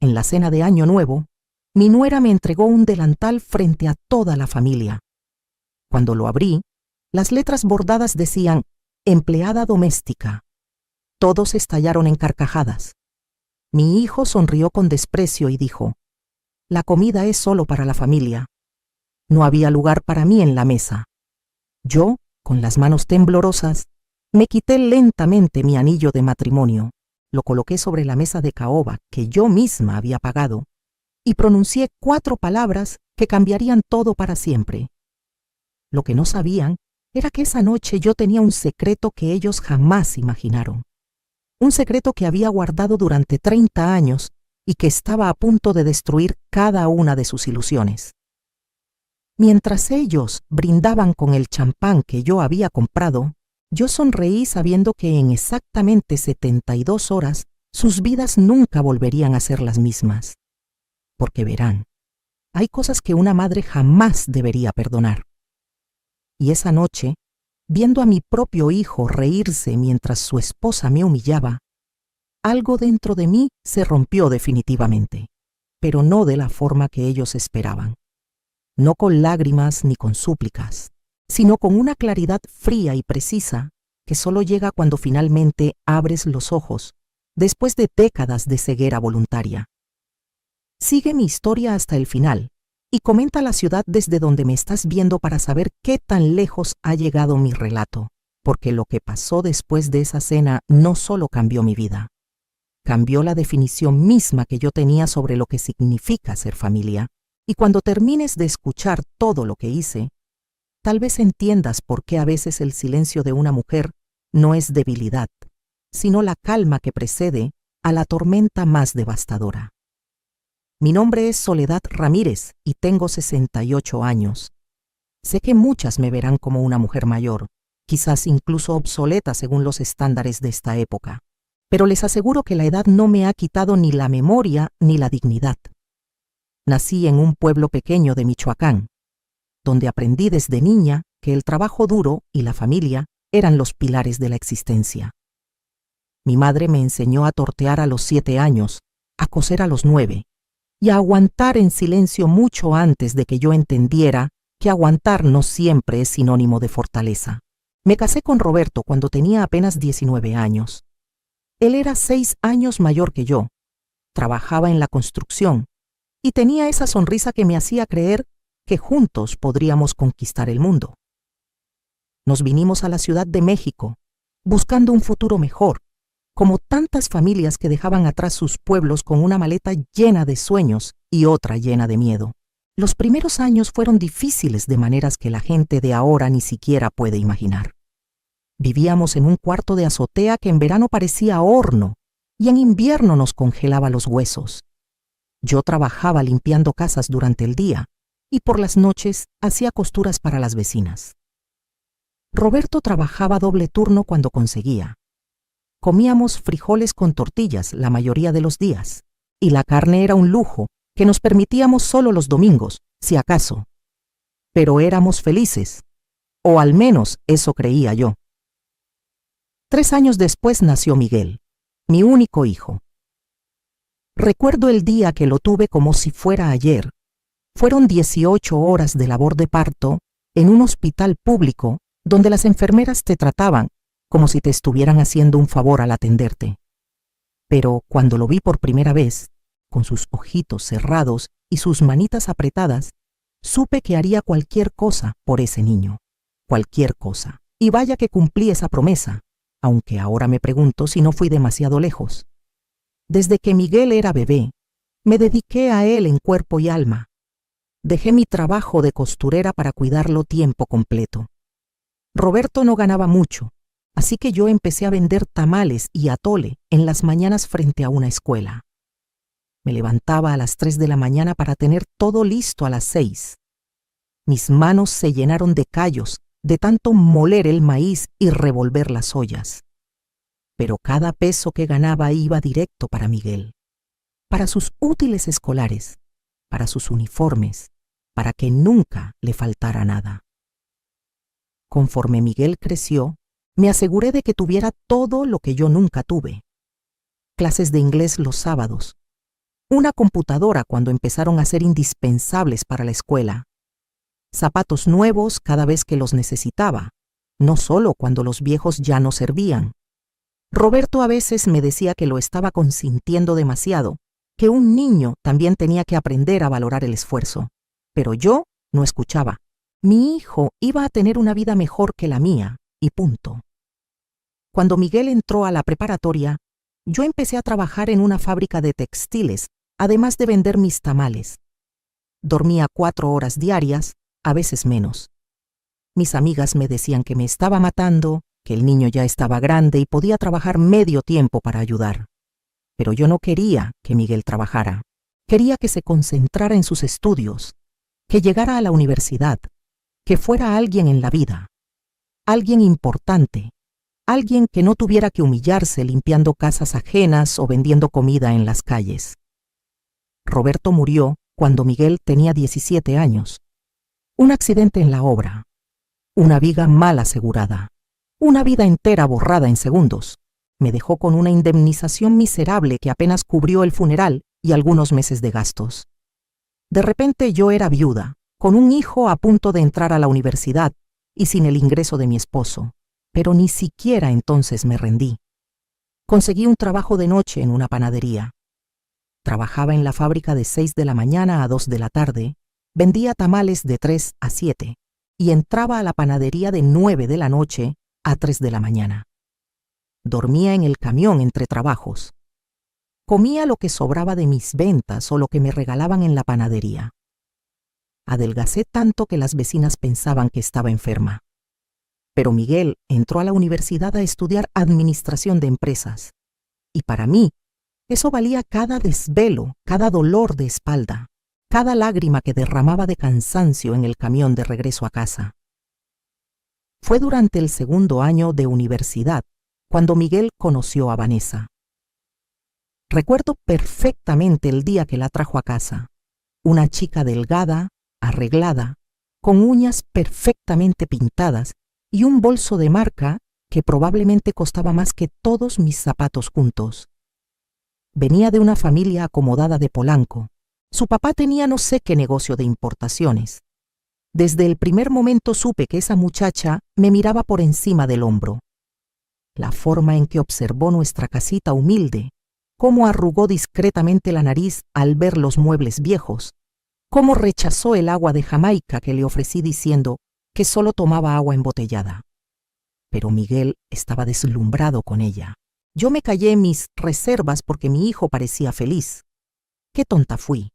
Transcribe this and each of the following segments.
en la cena de Año Nuevo, mi nuera me entregó un delantal frente a toda la familia. Cuando lo abrí, las letras bordadas decían «Empleada doméstica». Todos estallaron en carcajadas. Mi hijo sonrió con desprecio y dijo: «La comida es solo para la familia». No había lugar para mí en la mesa. Yo, con las manos temblorosas, me quité lentamente mi anillo de matrimonio, lo coloqué sobre la mesa de caoba que yo misma había pagado y pronuncié 4 palabras que cambiarían todo para siempre. Lo que no sabían era que esa noche yo tenía un secreto que ellos jamás imaginaron. Un secreto que había guardado durante 30 años y que estaba a punto de destruir cada una de sus ilusiones. Mientras ellos brindaban con el champán que yo había comprado, yo sonreí sabiendo que en exactamente 72 horas sus vidas nunca volverían a ser las mismas. Porque verán, hay cosas que una madre jamás debería perdonar. Y esa noche, viendo a mi propio hijo reírse mientras su esposa me humillaba, algo dentro de mí se rompió definitivamente, pero no de la forma que ellos esperaban. No con lágrimas ni con súplicas, sino con una claridad fría y precisa que solo llega cuando finalmente abres los ojos, después de décadas de ceguera voluntaria. Sigue mi historia hasta el final y comenta la ciudad desde donde me estás viendo para saber qué tan lejos ha llegado mi relato, porque lo que pasó después de esa cena no solo cambió mi vida, cambió la definición misma que yo tenía sobre lo que significa ser familia. Y cuando termines de escuchar todo lo que hice, tal vez entiendas por qué a veces el silencio de una mujer no es debilidad, sino la calma que precede a la tormenta más devastadora. Mi nombre es Soledad Ramírez y tengo 68 años. Sé que muchas me verán como una mujer mayor, quizás incluso obsoleta según los estándares de esta época, pero les aseguro que la edad no me ha quitado ni la memoria ni la dignidad. Nací en un pueblo pequeño de Michoacán, donde aprendí desde niña que el trabajo duro y la familia eran los pilares de la existencia. Mi madre me enseñó a tortear a los 7 años, a coser a los 9 y a aguantar en silencio mucho antes de que yo entendiera que aguantar no siempre es sinónimo de fortaleza. Me casé con Roberto cuando tenía apenas 19 años. Él era 6 años mayor que yo, trabajaba en la construcción y tenía esa sonrisa que me hacía creer que juntos podríamos conquistar el mundo. Nos vinimos a la Ciudad de México, buscando un futuro mejor, como tantas familias que dejaban atrás sus pueblos con una maleta llena de sueños y otra llena de miedo. Los primeros años fueron difíciles de maneras que la gente de ahora ni siquiera puede imaginar. Vivíamos en un cuarto de azotea que en verano parecía horno y en invierno nos congelaba los huesos. Yo trabajaba limpiando casas durante el día y por las noches hacía costuras para las vecinas. Roberto trabajaba doble turno cuando conseguía. Comíamos frijoles con tortillas la mayoría de los días y la carne era un lujo que nos permitíamos solo los domingos, si acaso. Pero éramos felices, o al menos eso creía yo. 3 años después nació Miguel, mi único hijo. Recuerdo el día que lo tuve como si fuera ayer. Fueron 18 horas de labor de parto en un hospital público donde las enfermeras te trataban como si te estuvieran haciendo un favor al atenderte. Pero cuando lo vi por primera vez, con sus ojitos cerrados y sus manitas apretadas, supe que haría cualquier cosa por ese niño. Cualquier cosa. Y vaya que cumplí esa promesa, aunque ahora me pregunto si no fui demasiado lejos. Desde que Miguel era bebé, me dediqué a él en cuerpo y alma. Dejé mi trabajo de costurera para cuidarlo tiempo completo. Roberto no ganaba mucho, así que yo empecé a vender tamales y atole en las mañanas frente a una escuela. Me levantaba a las 3 de la mañana para tener todo listo a las 6. Mis manos se llenaron de callos de tanto moler el maíz y revolver las ollas. Pero cada peso que ganaba iba directo para Miguel, para sus útiles escolares, para sus uniformes, para que nunca le faltara nada. Conforme Miguel creció, me aseguré de que tuviera todo lo que yo nunca tuve. Clases de inglés los sábados, una computadora cuando empezaron a ser indispensables para la escuela, zapatos nuevos cada vez que los necesitaba, no solo cuando los viejos ya no servían. Roberto a veces me decía que lo estaba consintiendo demasiado, que un niño también tenía que aprender a valorar el esfuerzo. Pero yo no escuchaba. Mi hijo iba a tener una vida mejor que la mía, y punto. Cuando Miguel entró a la preparatoria, yo empecé a trabajar en una fábrica de textiles, además de vender mis tamales. Dormía 4 horas diarias, a veces menos. Mis amigas me decían que me estaba matando, que el niño ya estaba grande y podía trabajar medio tiempo para ayudar. Pero yo no quería que Miguel trabajara. Quería que se concentrara en sus estudios, que llegara a la universidad, que fuera alguien en la vida, alguien importante, alguien que no tuviera que humillarse limpiando casas ajenas o vendiendo comida en las calles. Roberto murió cuando Miguel tenía 17 años. Un accidente en la obra, una viga mal asegurada, una vida entera borrada en segundos. Me dejó con una indemnización miserable que apenas cubrió el funeral y algunos meses de gastos. De repente yo era viuda, con un hijo a punto de entrar a la universidad y sin el ingreso de mi esposo, pero ni siquiera entonces me rendí. Conseguí un trabajo de noche en una panadería. Trabajaba en la fábrica de 6 de la mañana a 2 de la tarde, vendía tamales de 3 a 7 y entraba a la panadería de 9 de la noche a 3 de la mañana. Dormía en el camión entre trabajos. Comía lo que sobraba de mis ventas o lo que me regalaban en la panadería. Adelgacé tanto que las vecinas pensaban que estaba enferma. Pero Miguel entró a la universidad a estudiar administración de empresas. Y para mí, eso valía cada desvelo, cada dolor de espalda, cada lágrima que derramaba de cansancio en el camión de regreso a casa. Fue durante el segundo año de universidad cuando Miguel conoció a Vanessa. Recuerdo perfectamente el día que la trajo a casa. Una chica delgada, arreglada, con uñas perfectamente pintadas y un bolso de marca que probablemente costaba más que todos mis zapatos juntos. Venía de una familia acomodada de Polanco. Su papá tenía no sé qué negocio de importaciones. Desde el primer momento supe que esa muchacha me miraba por encima del hombro. La forma en que observó nuestra casita humilde, cómo arrugó discretamente la nariz al ver los muebles viejos, cómo rechazó el agua de Jamaica que le ofrecí diciendo que solo tomaba agua embotellada. Pero Miguel estaba deslumbrado con ella. Yo me callé mis reservas porque mi hijo parecía feliz. Qué tonta fui.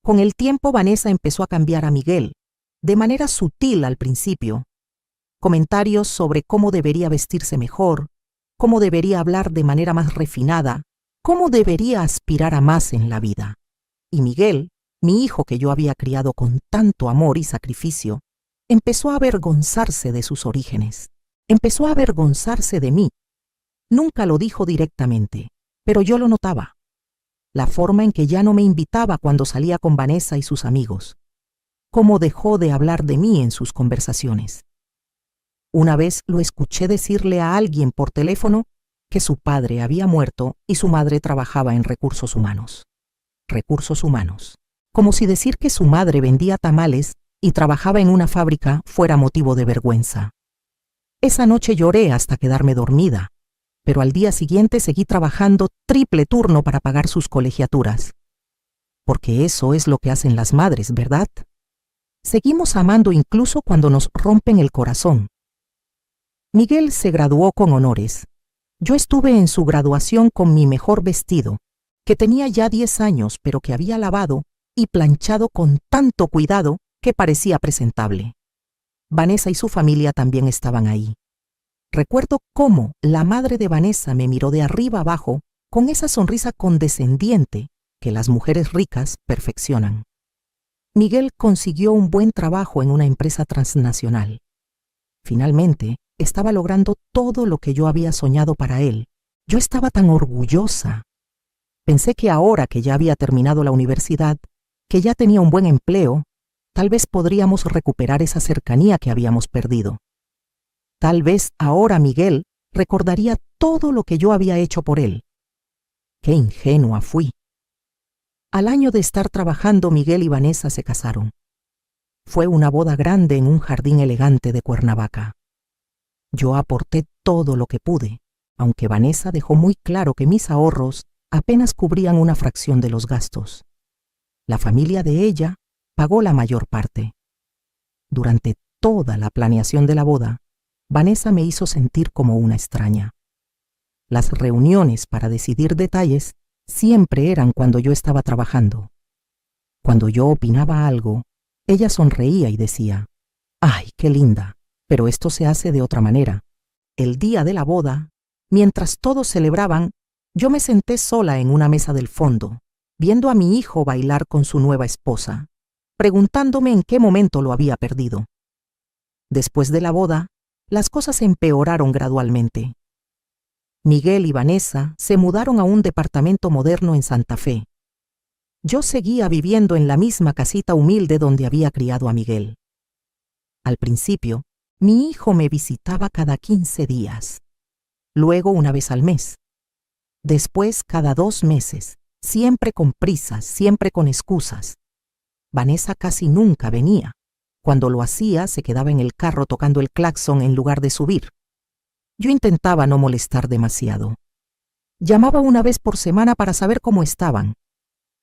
Con el tiempo Vanessa empezó a cambiar a Miguel, de manera sutil al principio. Comentarios sobre cómo debería vestirse mejor, cómo debería hablar de manera más refinada, cómo debería aspirar a más en la vida. Y Miguel, mi hijo que yo había criado con tanto amor y sacrificio, empezó a avergonzarse de sus orígenes. Empezó a avergonzarse de mí. Nunca lo dijo directamente, pero yo lo notaba. La forma en que ya no me invitaba cuando salía con Vanessa y sus amigos. Cómo dejó de hablar de mí en sus conversaciones. Una vez lo escuché decirle a alguien por teléfono que su padre había muerto y su madre trabajaba en recursos humanos. Recursos humanos. Como si decir que su madre vendía tamales y trabajaba en una fábrica fuera motivo de vergüenza. Esa noche lloré hasta quedarme dormida, pero al día siguiente seguí trabajando triple turno para pagar sus colegiaturas. Porque eso es lo que hacen las madres, ¿verdad? Seguimos amando incluso cuando nos rompen el corazón. Miguel se graduó con honores. Yo estuve en su graduación con mi mejor vestido, que tenía ya 10 años, pero que había lavado y planchado con tanto cuidado que parecía presentable. Vanessa y su familia también estaban ahí. Recuerdo cómo la madre de Vanessa me miró de arriba abajo con esa sonrisa condescendiente que las mujeres ricas perfeccionan. Miguel consiguió un buen trabajo en una empresa transnacional. Finalmente, estaba logrando todo lo que yo había soñado para él. Yo estaba tan orgullosa. Pensé que ahora que ya había terminado la universidad, que ya tenía un buen empleo, tal vez podríamos recuperar esa cercanía que habíamos perdido. Tal vez ahora Miguel recordaría todo lo que yo había hecho por él. Qué ingenua fui. Al año de estar trabajando, Miguel y Vanessa se casaron. Fue una boda grande en un jardín elegante de Cuernavaca. Yo aporté todo lo que pude, aunque Vanessa dejó muy claro que mis ahorros apenas cubrían una fracción de los gastos. La familia de ella pagó la mayor parte. Durante toda la planeación de la boda, Vanessa me hizo sentir como una extraña. Las reuniones para decidir detalles siempre eran cuando yo estaba trabajando. Cuando yo opinaba algo, ella sonreía y decía: «¡Ay, qué linda! Pero esto se hace de otra manera». El día de la boda, mientras todos celebraban, yo me senté sola en una mesa del fondo, viendo a mi hijo bailar con su nueva esposa, preguntándome en qué momento lo había perdido. Después de la boda, las cosas empeoraron gradualmente. Miguel y Vanessa se mudaron a un departamento moderno en Santa Fe. Yo seguía viviendo en la misma casita humilde donde había criado a Miguel. Al principio, mi hijo me visitaba cada 15 días, luego una vez al mes, después cada 2 meses, siempre con prisas, siempre con excusas. Vanessa casi nunca venía. Cuando lo hacía, se quedaba en el carro tocando el claxon en lugar de subir. Yo intentaba no molestar demasiado. Llamaba una vez por semana para saber cómo estaban,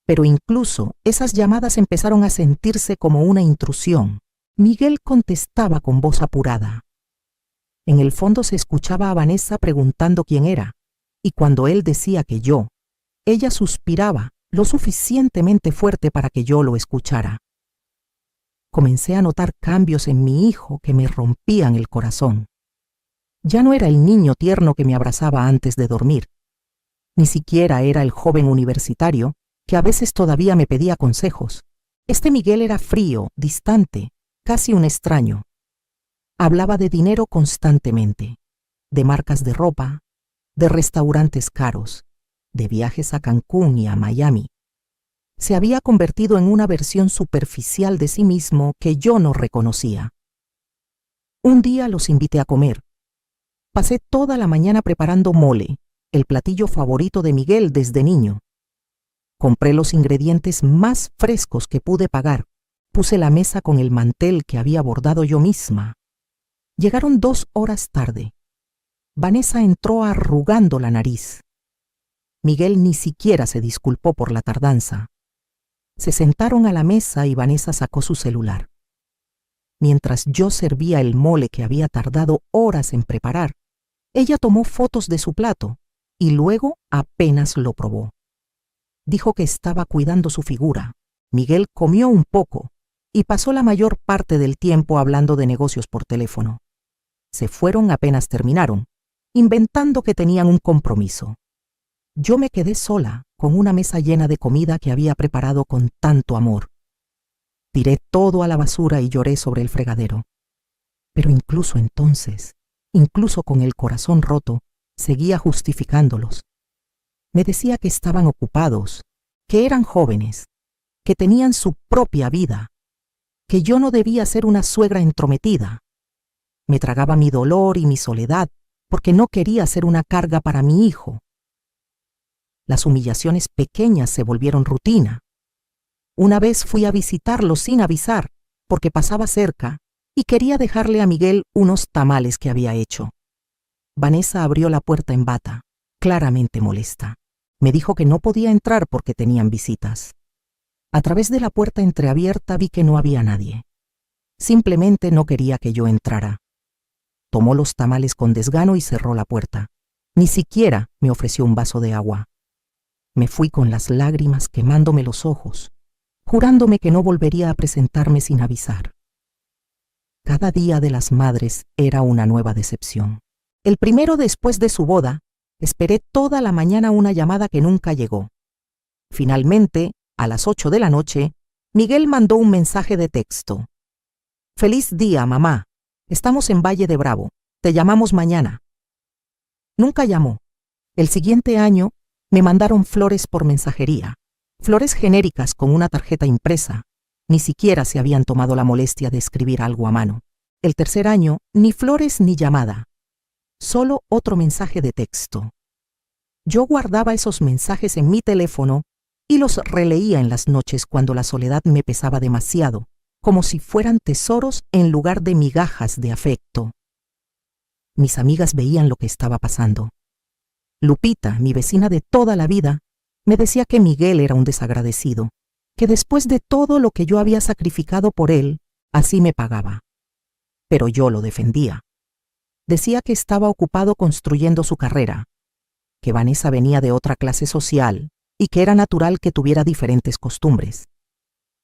pero incluso esas llamadas empezaron a sentirse como una intrusión. Miguel contestaba con voz apurada. En el fondo se escuchaba a Vanessa preguntando quién era, y cuando él decía que yo, ella suspiraba lo suficientemente fuerte para que yo lo escuchara. Comencé a notar cambios en mi hijo que me rompían el corazón. Ya no era el niño tierno que me abrazaba antes de dormir. Ni siquiera era el joven universitario que a veces todavía me pedía consejos. Este Miguel era frío, distante, casi un extraño. Hablaba de dinero constantemente, de marcas de ropa, de restaurantes caros, de viajes a Cancún y a Miami. Se había convertido en una versión superficial de sí mismo que yo no reconocía. Un día los invité a comer. Pasé toda la mañana preparando mole, el platillo favorito de Miguel desde niño. Compré los ingredientes más frescos que pude pagar. Puse la mesa con el mantel que había bordado yo misma. Llegaron 2 horas tarde. Vanessa entró arrugando la nariz. Miguel ni siquiera se disculpó por la tardanza. Se sentaron a la mesa y Vanessa sacó su celular. Mientras yo servía el mole que había tardado horas en preparar, ella tomó fotos de su plato y luego apenas lo probó. Dijo que estaba cuidando su figura. Miguel comió un poco y pasó la mayor parte del tiempo hablando de negocios por teléfono. Se fueron apenas terminaron, inventando que tenían un compromiso. Yo me quedé sola con una mesa llena de comida que había preparado con tanto amor. Tiré todo a la basura y lloré sobre el fregadero. Pero incluso entonces, incluso con el corazón roto, seguía justificándolos. Me decía que estaban ocupados, que eran jóvenes, que tenían su propia vida, que yo no debía ser una suegra entrometida. Me tragaba mi dolor y mi soledad porque no quería ser una carga para mi hijo. Las humillaciones pequeñas se volvieron rutina. Una vez fui a visitarlo sin avisar, porque pasaba cerca y quería dejarle a Miguel unos tamales que había hecho. Vanessa abrió la puerta en bata, claramente molesta. Me dijo que no podía entrar porque tenían visitas. A través de la puerta entreabierta vi que no había nadie. Simplemente no quería que yo entrara. Tomó los tamales con desgano y cerró la puerta. Ni siquiera me ofreció un vaso de agua. Me fui con las lágrimas quemándome los ojos, jurándome que no volvería a presentarme sin avisar. Cada día de las madres era una nueva decepción. El primero después de su boda, esperé toda la mañana una llamada que nunca llegó. Finalmente, a las 8 de la noche, Miguel mandó un mensaje de texto. «Feliz día, mamá. Estamos en Valle de Bravo. Te llamamos mañana». Nunca llamó. El siguiente año, me mandaron flores por mensajería. Flores genéricas con una tarjeta impresa. Ni siquiera se habían tomado la molestia de escribir algo a mano. El tercer año, ni flores ni llamada. Solo otro mensaje de texto. Yo guardaba esos mensajes en mi teléfono y los releía en las noches cuando la soledad me pesaba demasiado, como si fueran tesoros en lugar de migajas de afecto. Mis amigas veían lo que estaba pasando. Lupita, mi vecina de toda la vida, me decía que Miguel era un desagradecido, que después de todo lo que yo había sacrificado por él, así me pagaba. Pero yo lo defendía. Decía que estaba ocupado construyendo su carrera, que Vanessa venía de otra clase social y que era natural que tuviera diferentes costumbres,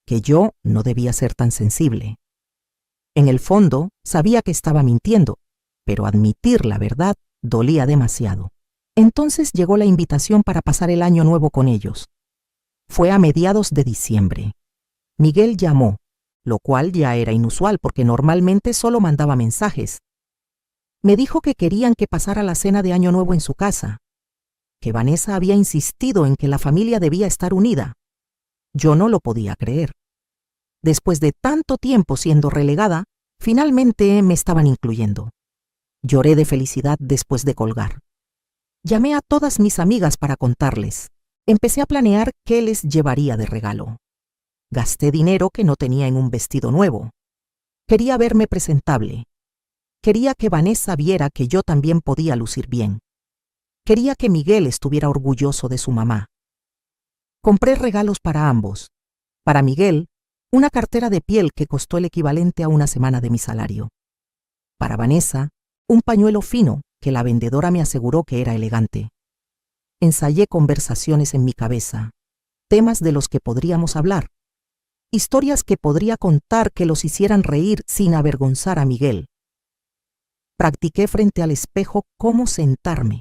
que yo no debía ser tan sensible. En el fondo, sabía que estaba mintiendo, pero admitir la verdad dolía demasiado. Entonces llegó la invitación para pasar el año nuevo con ellos. Fue a mediados de diciembre. Miguel llamó, lo cual ya era inusual porque normalmente solo mandaba mensajes. Me dijo que querían que pasara la cena de Año Nuevo en su casa, que Vanessa había insistido en que la familia debía estar unida. Yo no lo podía creer. Después de tanto tiempo siendo relegada, finalmente me estaban incluyendo. Lloré de felicidad después de colgar. Llamé a todas mis amigas para contarles. Empecé a planear qué les llevaría de regalo. Gasté dinero que no tenía en un vestido nuevo. Quería verme presentable. Quería que Vanessa viera que yo también podía lucir bien. Quería que Miguel estuviera orgulloso de su mamá. Compré regalos para ambos. Para Miguel, una cartera de piel que costó el equivalente a una semana de mi salario. Para Vanessa, un pañuelo fino que la vendedora me aseguró que era elegante. Ensayé conversaciones en mi cabeza, temas de los que podríamos hablar, historias que podría contar que los hicieran reír sin avergonzar a Miguel. Practiqué frente al espejo cómo sentarme,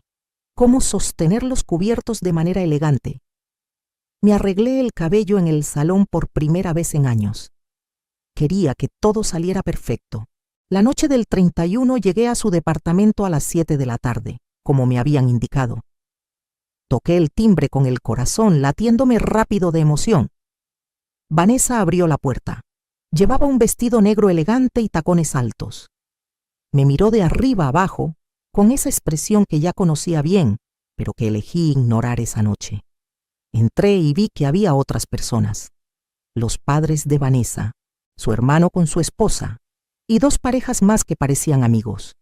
cómo sostener los cubiertos de manera elegante. Me arreglé el cabello en el salón por primera vez en años. Quería que todo saliera perfecto. La noche del 31 llegué a su departamento a las 7 de la tarde, como me habían indicado. Toqué el timbre con el corazón latiéndome rápido de emoción. Vanessa abrió la puerta. Llevaba un vestido negro elegante y tacones altos. Me miró de arriba abajo, con esa expresión que ya conocía bien, pero que elegí ignorar esa noche. Entré y vi que había otras personas. Los padres de Vanessa, su hermano con su esposa, y dos parejas más que parecían amigos.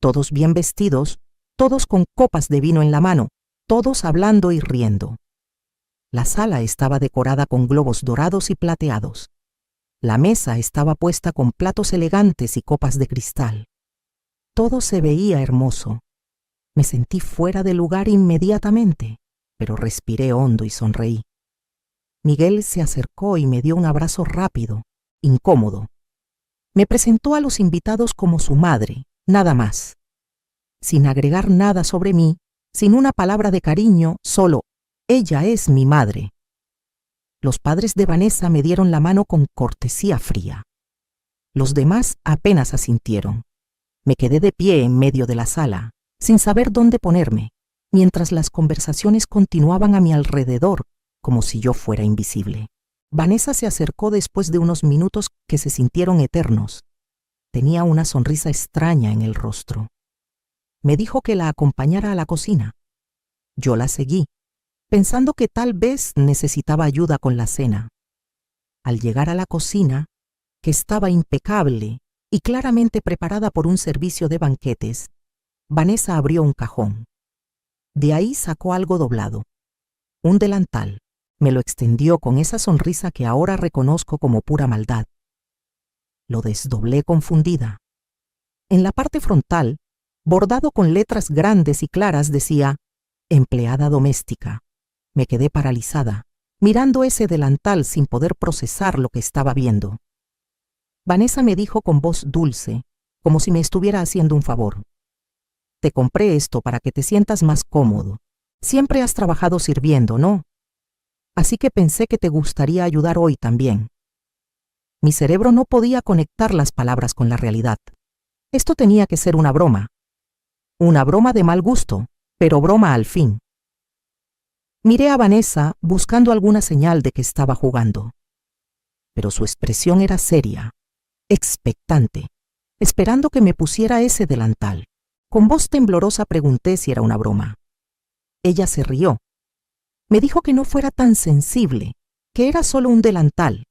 Todos bien vestidos, todos con copas de vino en la mano, todos hablando y riendo. La sala estaba decorada con globos dorados y plateados. La mesa estaba puesta con platos elegantes y copas de cristal. Todo se veía hermoso. Me sentí fuera de lugar inmediatamente, pero respiré hondo y sonreí. Miguel se acercó y me dio un abrazo rápido, incómodo. Me presentó a los invitados como su madre, nada más. Sin agregar nada sobre mí, sin una palabra de cariño, solo, ella es mi madre. Los padres de Vanessa me dieron la mano con cortesía fría. Los demás apenas asintieron. Me quedé de pie en medio de la sala, sin saber dónde ponerme, mientras las conversaciones continuaban a mi alrededor, como si yo fuera invisible. Vanessa se acercó después de unos minutos que se sintieron eternos. Tenía una sonrisa extraña en el rostro. Me dijo que la acompañara a la cocina. Yo la seguí, pensando que tal vez necesitaba ayuda con la cena. Al llegar a la cocina, que estaba impecable y claramente preparada por un servicio de banquetes, Vanessa abrió un cajón. De ahí sacó algo doblado, un delantal. Me lo extendió con esa sonrisa que ahora reconozco como pura maldad. Lo desdoblé confundida. En la parte frontal, bordado con letras grandes y claras, decía «Empleada doméstica». Me quedé paralizada, mirando ese delantal sin poder procesar lo que estaba viendo. Vanessa me dijo con voz dulce, como si me estuviera haciendo un favor. «Te compré esto para que te sientas más cómodo. Siempre has trabajado sirviendo, ¿no? Así que pensé que te gustaría ayudar hoy también». Mi cerebro no podía conectar las palabras con la realidad. Esto tenía que ser una broma. Una broma de mal gusto, pero broma al fin. Miré a Vanessa buscando alguna señal de que estaba jugando. Pero su expresión era seria, expectante, esperando que me pusiera ese delantal. Con voz temblorosa pregunté si era una broma. Ella se rió. Me dijo que no fuera tan sensible, que era solo un delantal,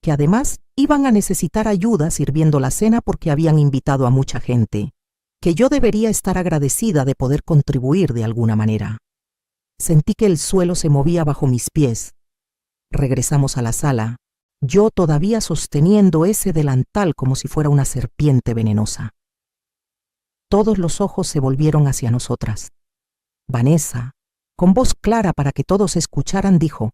que además iban a necesitar ayuda sirviendo la cena porque habían invitado a mucha gente, que yo debería estar agradecida de poder contribuir de alguna manera. Sentí que el suelo se movía bajo mis pies. Regresamos a la sala, yo todavía sosteniendo ese delantal como si fuera una serpiente venenosa. Todos los ojos se volvieron hacia nosotras. Vanessa, con voz clara para que todos escucharan, dijo: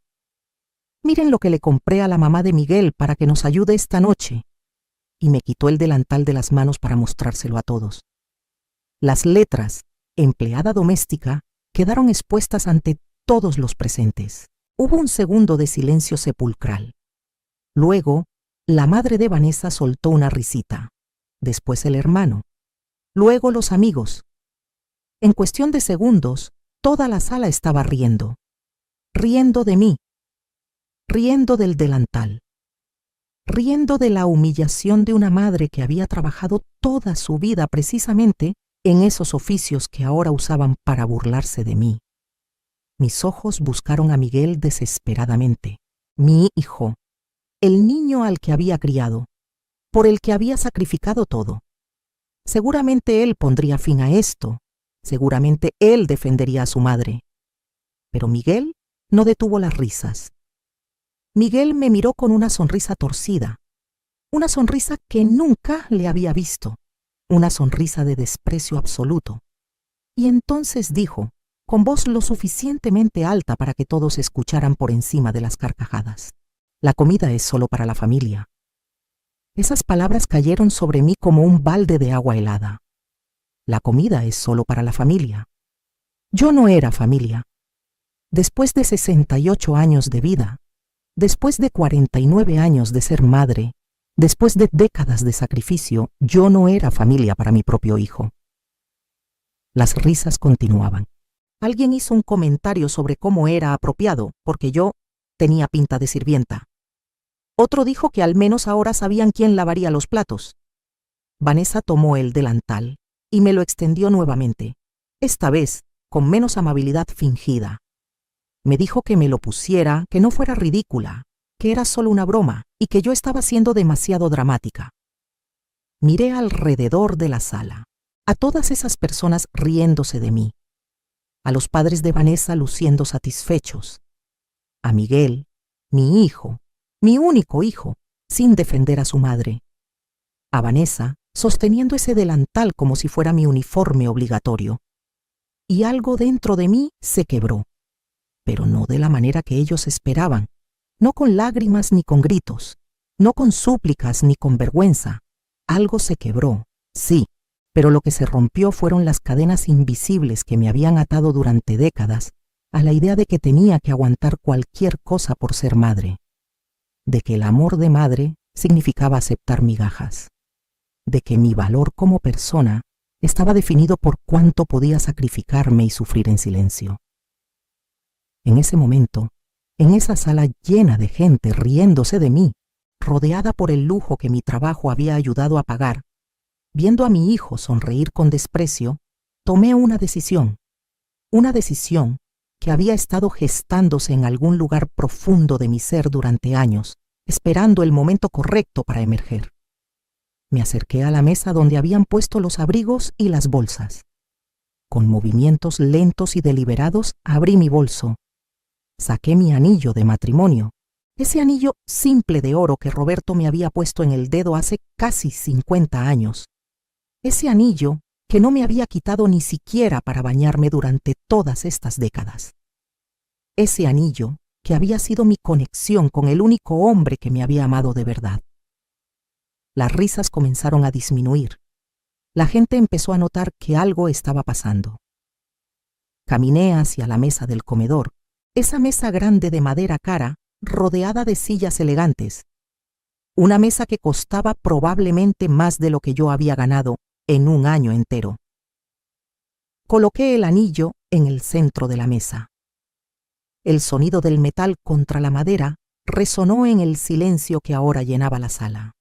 «Miren lo que le compré a la mamá de Miguel para que nos ayude esta noche», y me quitó el delantal de las manos para mostrárselo a todos. Las letras «empleada doméstica» quedaron expuestas ante todos los presentes. Hubo un segundo de silencio sepulcral. Luego, la madre de Vanessa soltó una risita. Después el hermano. Luego los amigos. En cuestión de segundos, toda la sala estaba riendo. Riendo de mí. Riendo del delantal. Riendo de la humillación de una madre que había trabajado toda su vida precisamente en esos oficios que ahora usaban para burlarse de mí. Mis ojos buscaron a Miguel desesperadamente. Mi hijo, el niño al que había criado, por el que había sacrificado todo. Seguramente él pondría fin a esto. Seguramente él defendería a su madre. Pero Miguel no detuvo las risas. Miguel me miró con una sonrisa torcida, una sonrisa que nunca le había visto, una sonrisa de desprecio absoluto. Y entonces dijo, con voz lo suficientemente alta para que todos escucharan por encima de las carcajadas: «La comida es solo para la familia». Esas palabras cayeron sobre mí como un balde de agua helada. La comida es solo para la familia. Yo no era familia. Después de 68 años de vida, después de 49 años de ser madre, después de décadas de sacrificio, yo no era familia para mi propio hijo. Las risas continuaban. Alguien hizo un comentario sobre cómo era apropiado, porque yo tenía pinta de sirvienta. Otro dijo que al menos ahora sabían quién lavaría los platos. Vanessa tomó el delantal y me lo extendió nuevamente, esta vez con menos amabilidad fingida. Me dijo que me lo pusiera, que no fuera ridícula, que era solo una broma y que yo estaba siendo demasiado dramática. Miré alrededor de la sala, a todas esas personas riéndose de mí, a los padres de Vanessa luciendo satisfechos, a Miguel, mi hijo, mi único hijo, sin defender a su madre, a Vanessa sosteniendo ese delantal como si fuera mi uniforme obligatorio. Y algo dentro de mí se quebró, pero no de la manera que ellos esperaban, no con lágrimas ni con gritos, no con súplicas ni con vergüenza. Algo se quebró, sí, pero lo que se rompió fueron las cadenas invisibles que me habían atado durante décadas a la idea de que tenía que aguantar cualquier cosa por ser madre, de que el amor de madre significaba aceptar migajas, de que mi valor como persona estaba definido por cuánto podía sacrificarme y sufrir en silencio. En ese momento, en esa sala llena de gente riéndose de mí, rodeada por el lujo que mi trabajo había ayudado a pagar, viendo a mi hijo sonreír con desprecio, tomé una decisión que había estado gestándose en algún lugar profundo de mi ser durante años, esperando el momento correcto para emerger. Me acerqué a la mesa donde habían puesto los abrigos y las bolsas. Con movimientos lentos y deliberados abrí mi bolso. Saqué mi anillo de matrimonio, ese anillo simple de oro que Roberto me había puesto en el dedo hace casi 50 años. Ese anillo que no me había quitado ni siquiera para bañarme durante todas estas décadas. Ese anillo que había sido mi conexión con el único hombre que me había amado de verdad. Las risas comenzaron a disminuir. La gente empezó a notar que algo estaba pasando. Caminé hacia la mesa del comedor, esa mesa grande de madera cara, rodeada de sillas elegantes. Una mesa que costaba probablemente más de lo que yo había ganado en un año entero. Coloqué el anillo en el centro de la mesa. El sonido del metal contra la madera resonó en el silencio que ahora llenaba la sala.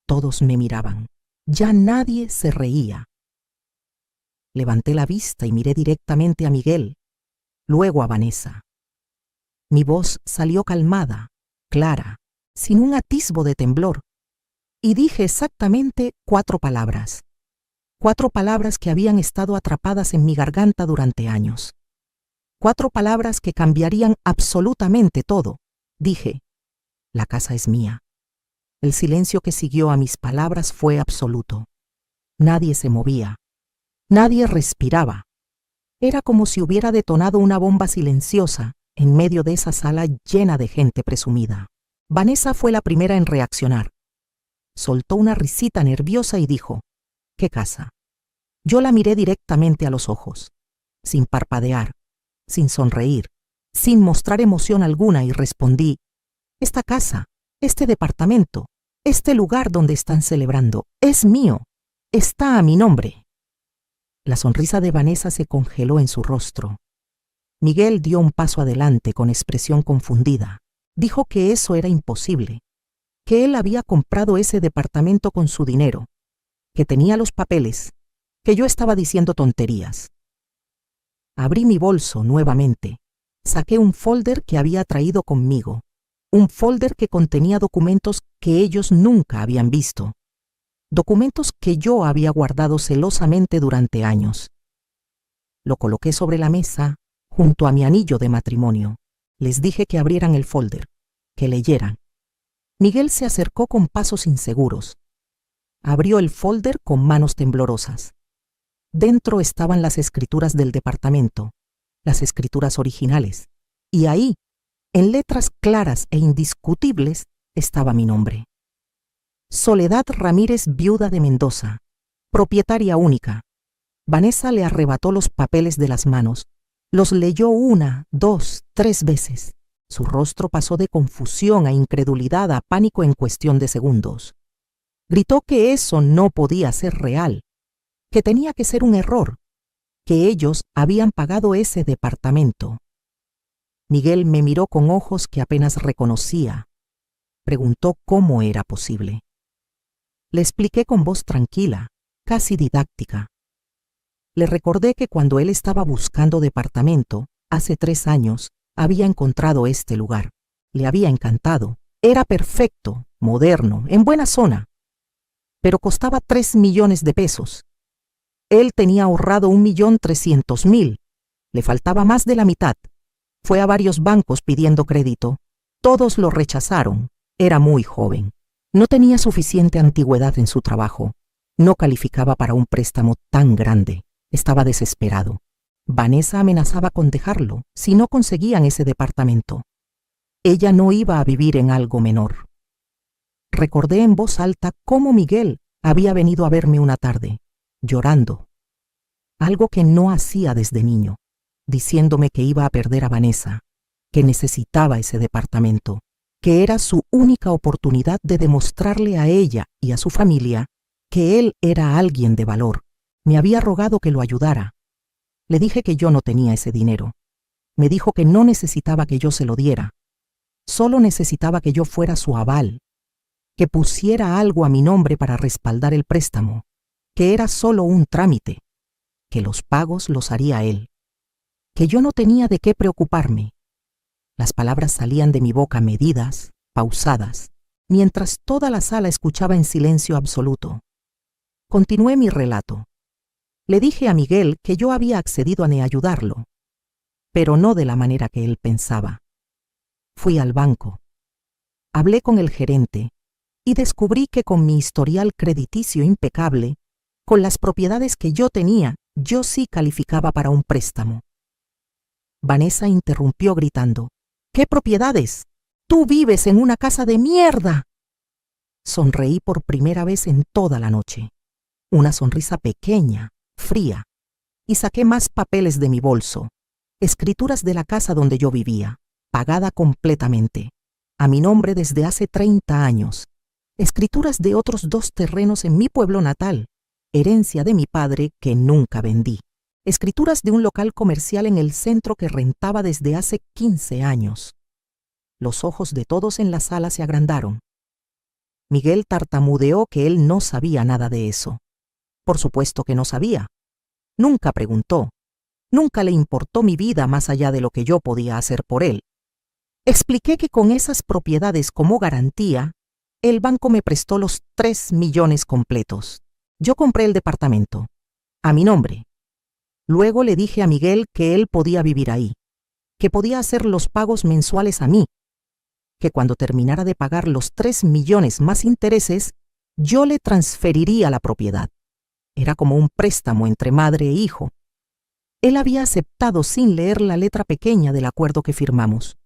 Todos me miraban. Ya nadie se reía. Levanté la vista y miré directamente a Miguel, luego a Vanessa. Mi voz salió calmada, clara, sin un atisbo de temblor, y dije exactamente 4 palabras. 4 palabras que habían estado atrapadas en mi garganta durante años. 4 palabras que cambiarían absolutamente todo. Dije: la casa es mía. El silencio que siguió a mis palabras fue absoluto. Nadie se movía. Nadie respiraba. Era como si hubiera detonado una bomba silenciosa en medio de esa sala llena de gente presumida. Vanessa fue la primera en reaccionar. Soltó una risita nerviosa y dijo: ¿qué casa? Yo la miré directamente a los ojos, sin parpadear, sin sonreír, sin mostrar emoción alguna, y respondí: esta casa, este departamento, este lugar donde están celebrando, es mío, está a mi nombre. La sonrisa de Vanessa se congeló en su rostro. Miguel dio un paso adelante con expresión confundida. Dijo que eso era imposible, que él había comprado ese departamento con su dinero, que tenía los papeles, que yo estaba diciendo tonterías. Abrí mi bolso nuevamente, saqué un folder que había traído conmigo, un folder que contenía documentos que ellos nunca habían visto, documentos que yo había guardado celosamente durante años. Lo coloqué sobre la mesa, junto a mi anillo de matrimonio. Les dije que abrieran el folder, que leyeran. Miguel se acercó con pasos inseguros. Abrió el folder con manos temblorosas. Dentro estaban las escrituras del departamento, las escrituras originales, y ahí, en letras claras e indiscutibles, estaba mi nombre. Soledad Ramírez, viuda de Mendoza, propietaria única. Vanessa le arrebató los papeles de las manos. Los leyó 1, 2, 3 veces. Su rostro pasó de confusión a incredulidad a pánico en cuestión de segundos. Gritó que eso no podía ser real, que tenía que ser un error, que ellos habían pagado ese departamento. Miguel me miró con ojos que apenas reconocía. Preguntó cómo era posible. Le expliqué con voz tranquila, casi didáctica. Le recordé que cuando él estaba buscando departamento, hace 3 años, había encontrado este lugar. Le había encantado. Era perfecto, moderno, en buena zona. Pero costaba 3 millones de pesos. Él tenía ahorrado 1.300.000. Le faltaba más de la mitad. Fue a varios bancos pidiendo crédito. Todos lo rechazaron. Era muy joven. No tenía suficiente antigüedad en su trabajo. No calificaba para un préstamo tan grande. Estaba desesperado. Vanessa amenazaba con dejarlo si no conseguían ese departamento. Ella no iba a vivir en algo menor. Recordé en voz alta cómo Miguel había venido a verme una tarde, llorando. Algo que no hacía desde niño, diciéndome que iba a perder a Vanessa, que necesitaba ese departamento, que era su única oportunidad de demostrarle a ella y a su familia que él era alguien de valor. Me había rogado que lo ayudara. Le dije que yo no tenía ese dinero. Me dijo que no necesitaba que yo se lo diera. Solo necesitaba que yo fuera su aval, que pusiera algo a mi nombre para respaldar el préstamo, que era solo un trámite, que los pagos los haría él, que yo no tenía de qué preocuparme. Las palabras salían de mi boca medidas, pausadas, mientras toda la sala escuchaba en silencio absoluto. Continué mi relato. Le dije a Miguel que yo había accedido a ayudarlo, pero no de la manera que él pensaba. Fui al banco. Hablé con el gerente y descubrí que con mi historial crediticio impecable, con las propiedades que yo tenía, yo sí calificaba para un préstamo. Vanessa interrumpió gritando: ¿qué propiedades? ¡Tú vives en una casa de mierda! Sonreí por primera vez en toda la noche. Una sonrisa pequeña, fría, y saqué más papeles de mi bolso, escrituras de la casa donde yo vivía, pagada completamente, a mi nombre desde hace 30 años, escrituras de otros 2 terrenos en mi pueblo natal, herencia de mi padre que nunca vendí, escrituras de un local comercial en el centro que rentaba desde hace 15 años. Los ojos de todos en la sala se agrandaron. Miguel tartamudeó que él no sabía nada de eso. Por supuesto que no sabía. Nunca preguntó. Nunca le importó mi vida más allá de lo que yo podía hacer por él. Expliqué que con esas propiedades como garantía, el banco me prestó los 3 millones completos. Yo compré el departamento, a mi nombre. Luego le dije a Miguel que él podía vivir ahí, que podía hacer los pagos mensuales a mí, que cuando terminara de pagar los 3 millones más intereses, yo le transferiría la propiedad. Era como un préstamo entre madre e hijo. Él había aceptado sin leer la letra pequeña del acuerdo que firmamos.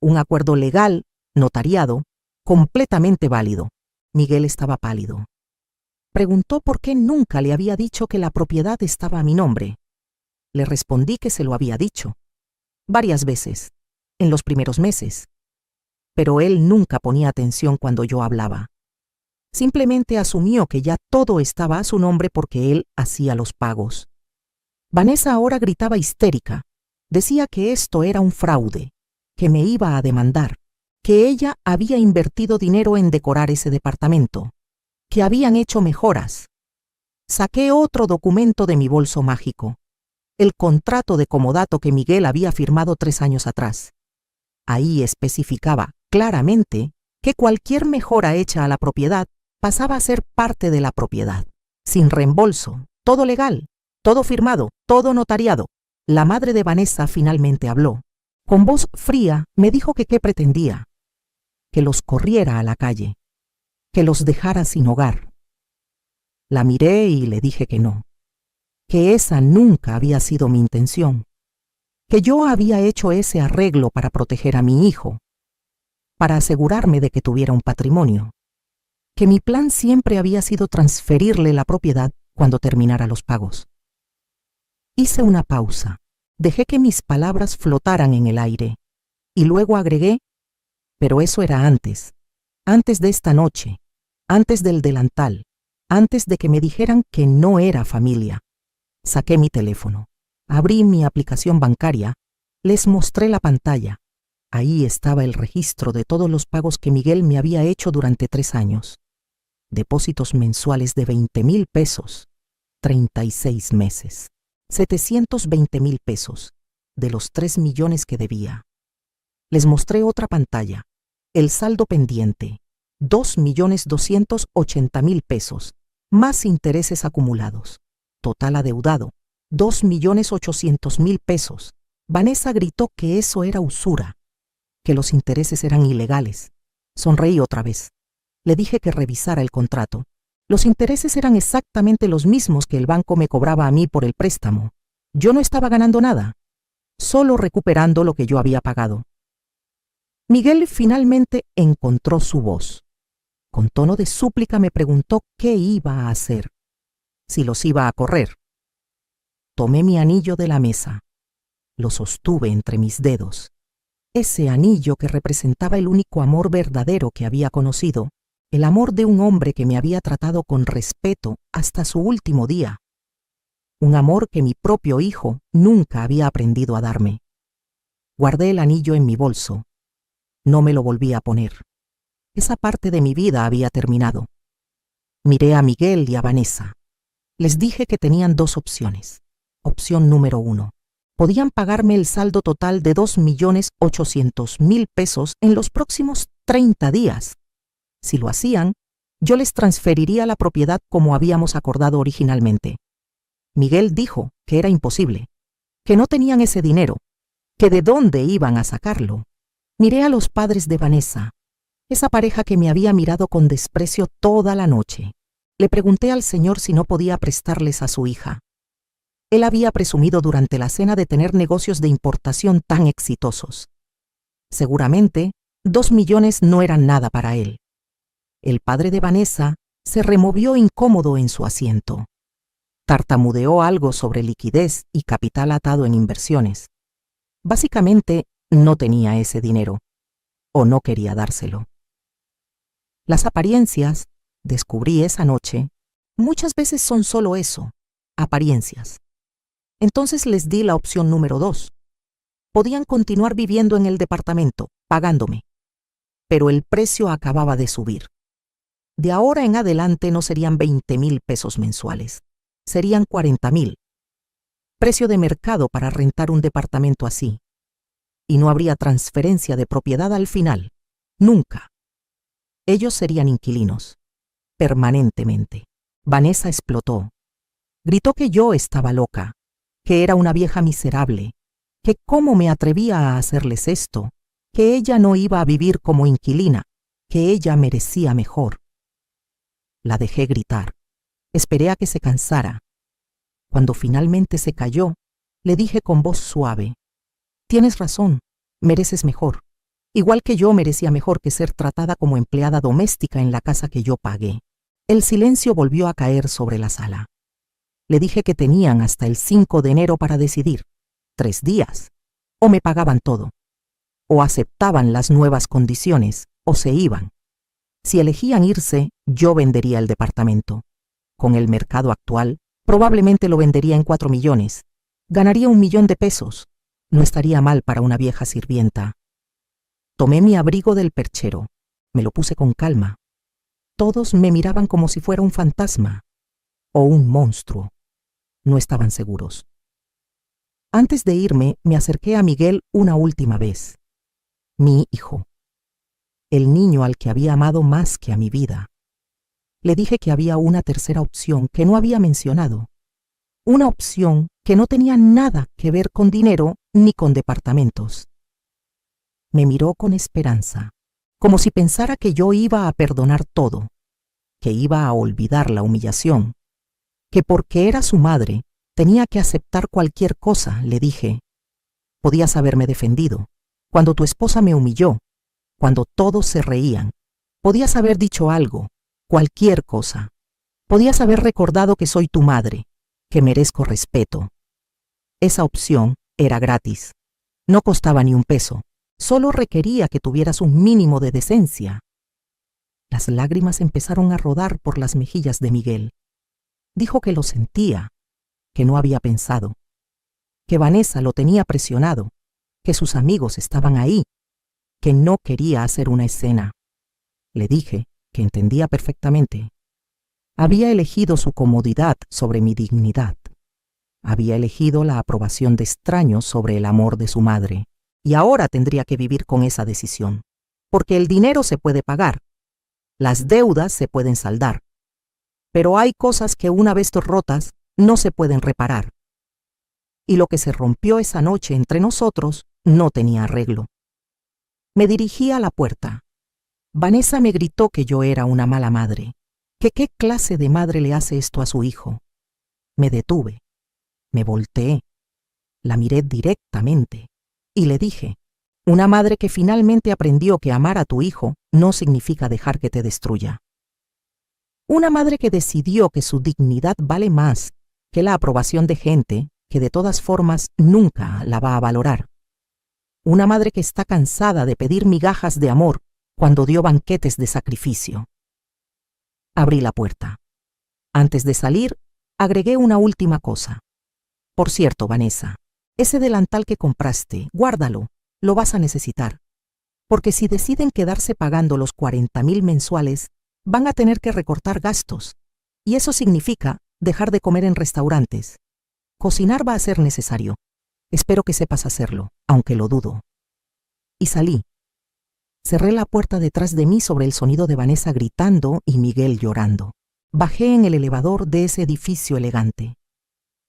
Un acuerdo legal, notariado, completamente válido. Miguel estaba pálido. Preguntó por qué nunca le había dicho que la propiedad estaba a mi nombre. Le respondí que se lo había dicho. Varias veces, en los primeros meses. Pero él nunca ponía atención cuando yo hablaba. Simplemente asumió que ya todo estaba a su nombre porque él hacía los pagos. Vanessa ahora gritaba histérica. Decía que esto era un fraude, que me iba a demandar, que ella había invertido dinero en decorar ese departamento, que habían hecho mejoras. Saqué otro documento de mi bolso mágico, el contrato de comodato que Miguel había firmado 3 años atrás. Ahí especificaba claramente que cualquier mejora hecha a la propiedad pasaba a ser parte de la propiedad, sin reembolso, todo legal, todo firmado, todo notariado. La madre de Vanessa finalmente habló. Con voz fría me dijo que qué pretendía, que los corriera a la calle, que los dejara sin hogar. La miré y le dije que no, que esa nunca había sido mi intención, que yo había hecho ese arreglo para proteger a mi hijo, para asegurarme de que tuviera un patrimonio, que mi plan siempre había sido transferirle la propiedad cuando terminara los pagos. Hice una pausa, dejé que mis palabras flotaran en el aire, y luego agregué, pero eso era antes de esta noche, antes del delantal, antes de que me dijeran que no era familia. Saqué mi teléfono, abrí mi aplicación bancaria, les mostré la pantalla. Ahí estaba el registro de todos los pagos que Miguel me había hecho durante 3 años. Depósitos mensuales de 20,000 pesos, 36 meses. 720,000 pesos, de los 3 millones que debía. Les mostré otra pantalla, el saldo pendiente, 2,280,000 pesos, más intereses acumulados. Total adeudado, 2,800,000 pesos. Vanessa gritó que eso era usura, que los intereses eran ilegales. Sonreí otra vez. Le dije que revisara el contrato. Los intereses eran exactamente los mismos que el banco me cobraba a mí por el préstamo. Yo no estaba ganando nada, solo recuperando lo que yo había pagado. Miguel finalmente encontró su voz. Con tono de súplica me preguntó qué iba a hacer, si los iba a correr. Tomé mi anillo de la mesa, lo sostuve entre mis dedos. Ese anillo que representaba el único amor verdadero que había conocido, el amor de un hombre que me había tratado con respeto hasta su último día. Un amor que mi propio hijo nunca había aprendido a darme. Guardé el anillo en mi bolso. No me lo volví a poner. Esa parte de mi vida había terminado. Miré a Miguel y a Vanessa. Les dije que tenían 2 opciones. Opción número 1. Podían pagarme el saldo total de 2,800,000 pesos en los próximos 30 días. Si lo hacían, yo les transferiría la propiedad como habíamos acordado originalmente. Miguel dijo que era imposible, que no tenían ese dinero, que de dónde iban a sacarlo. Miré a los padres de Vanessa, esa pareja que me había mirado con desprecio toda la noche. Le pregunté al señor si no podía prestarles a su hija. Él había presumido durante la cena de tener negocios de importación tan exitosos. Seguramente, 2 millones no eran nada para él. El padre de Vanessa se removió incómodo en su asiento. Tartamudeó algo sobre liquidez y capital atado en inversiones. Básicamente, no tenía ese dinero, o no quería dárselo. Las apariencias, descubrí esa noche, muchas veces son solo eso, apariencias. Entonces les di la opción número 2. Podían continuar viviendo en el departamento, pagándome. Pero el precio acababa de subir. De ahora en adelante no serían 20,000 pesos mensuales, serían 40,000. Precio de mercado para rentar un departamento así. y no habría transferencia de propiedad al final. Nunca. Ellos serían inquilinos. Permanentemente. Vanessa explotó. Gritó que yo estaba loca, que era una vieja miserable, que cómo me atrevía a hacerles esto, que ella no iba a vivir como inquilina, que ella merecía mejor. La dejé gritar. Esperé a que se cansara. Cuando finalmente se calló, le dije con voz suave: «Tienes razón, mereces mejor. Igual que yo merecía mejor que ser tratada como empleada doméstica en la casa que yo pagué». El silencio volvió a caer sobre la sala. Le dije que tenían hasta el 5 de enero para decidir. 3 días. O me pagaban todo. O aceptaban las nuevas condiciones, o se iban. Si elegían irse, yo vendería el departamento. Con el mercado actual, probablemente lo vendería en 4 millones. Ganaría 1 millón de pesos. No estaría mal para una vieja sirvienta. Tomé mi abrigo del perchero. Me lo puse con calma. Todos me miraban como si fuera un fantasma o un monstruo. No estaban seguros. Antes de irme, me acerqué a Miguel una última vez. Mi hijo. El niño al que había amado más que a mi vida. Le dije que había una tercera opción que no había mencionado. Una opción que no tenía nada que ver con dinero ni con departamentos. Me miró con esperanza, como si pensara que yo iba a perdonar todo, que iba a olvidar la humillación, que porque era su madre tenía que aceptar cualquier cosa. Le dije: «Podías haberme defendido. Cuando tu esposa me humilló, cuando todos se reían, podías haber dicho algo, cualquier cosa. Podías haber recordado que soy tu madre, que merezco respeto». Esa opción era gratis. No costaba ni un peso. Solo requería que tuvieras un mínimo de decencia. Las lágrimas empezaron a rodar por las mejillas de Miguel. Dijo que lo sentía, que no había pensado, que Vanessa lo tenía presionado, que sus amigos estaban ahí, que no quería hacer una escena. Le dije que entendía perfectamente. Había elegido su comodidad sobre mi dignidad. Había elegido la aprobación de extraños sobre el amor de su madre. Y ahora tendría que vivir con esa decisión. Porque el dinero se puede pagar. Las deudas se pueden saldar. Pero hay cosas que una vez rotas no se pueden reparar. Y lo que se rompió esa noche entre nosotros no tenía arreglo. Me dirigí a la puerta. Vanessa me gritó que yo era una mala madre, que qué clase de madre le hace esto a su hijo. Me detuve, me volteé, la miré directamente y le dije: «Una madre que finalmente aprendió que amar a tu hijo no significa dejar que te destruya. Una madre que decidió que su dignidad vale más que la aprobación de gente que de todas formas nunca la va a valorar. Una madre que está cansada de pedir migajas de amor cuando dio banquetes de sacrificio». Abrí la puerta. Antes de salir, agregué una última cosa. «Por cierto, Vanessa, ese delantal que compraste, guárdalo, lo vas a necesitar. Porque si deciden quedarse pagando los 40,000 mensuales, van a tener que recortar gastos. Y eso significa dejar de comer en restaurantes. Cocinar va a ser necesario. Espero que sepas hacerlo, aunque lo dudo». Y salí. Cerré la puerta detrás de mí sobre el sonido de Vanessa gritando y Miguel llorando. Bajé en el elevador de ese edificio elegante.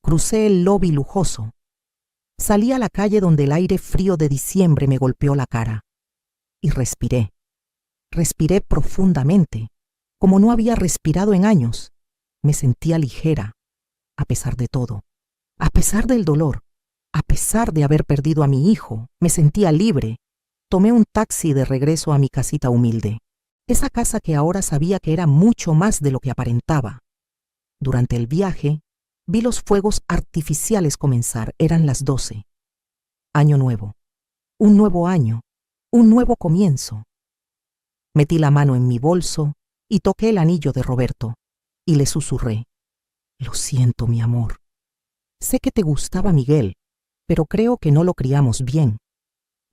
Crucé el lobby lujoso. Salí a la calle donde el aire frío de diciembre me golpeó la cara. Y respiré. Respiré profundamente, como no había respirado en años. Me sentía ligera, a pesar de todo. A pesar del dolor, a pesar de haber perdido a mi hijo, me sentía libre. Tomé un taxi de regreso a mi casita humilde. Esa casa que ahora sabía que era mucho más de lo que aparentaba. Durante el viaje, vi los fuegos artificiales comenzar. Eran las 12. Año nuevo. Un nuevo año. Un nuevo comienzo. Metí la mano en mi bolso y toqué el anillo de Roberto. Y le susurré: «Lo siento, mi amor. Sé que te gustaba Miguel, pero creo que no lo criamos bien.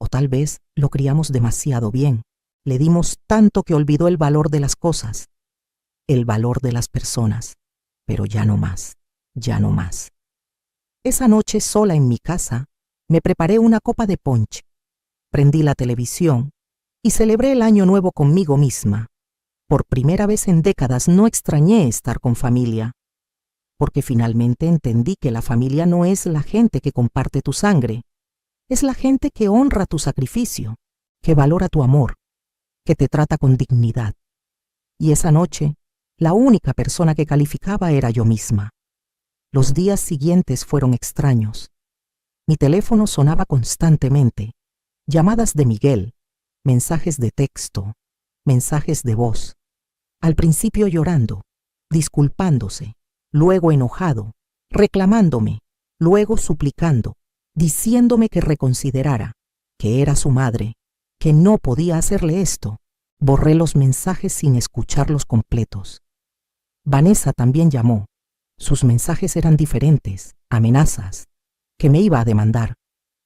O tal vez lo criamos demasiado bien. Le dimos tanto que olvidó el valor de las cosas, el valor de las personas. Pero ya no más, ya no más». Esa noche, sola en mi casa, me preparé una copa de punch prendí la televisión y celebré el año nuevo conmigo misma. Por primera vez en décadas no extrañé estar con familia, porque finalmente entendí que la familia no es la gente que comparte tu sangre, es la gente que honra tu sacrificio, que valora tu amor, que te trata con dignidad. Y esa noche, la única persona que calificaba era yo misma. Los días siguientes fueron extraños. Mi teléfono sonaba constantemente, llamadas de Miguel, mensajes de texto, mensajes de voz. Al principio llorando, disculpándose, luego enojado, reclamándome, luego suplicando, diciéndome que reconsiderara, que era su madre, que no podía hacerle esto. Borré los mensajes sin escucharlos completos. Vanessa también llamó. Sus mensajes eran diferentes, amenazas, que me iba a demandar,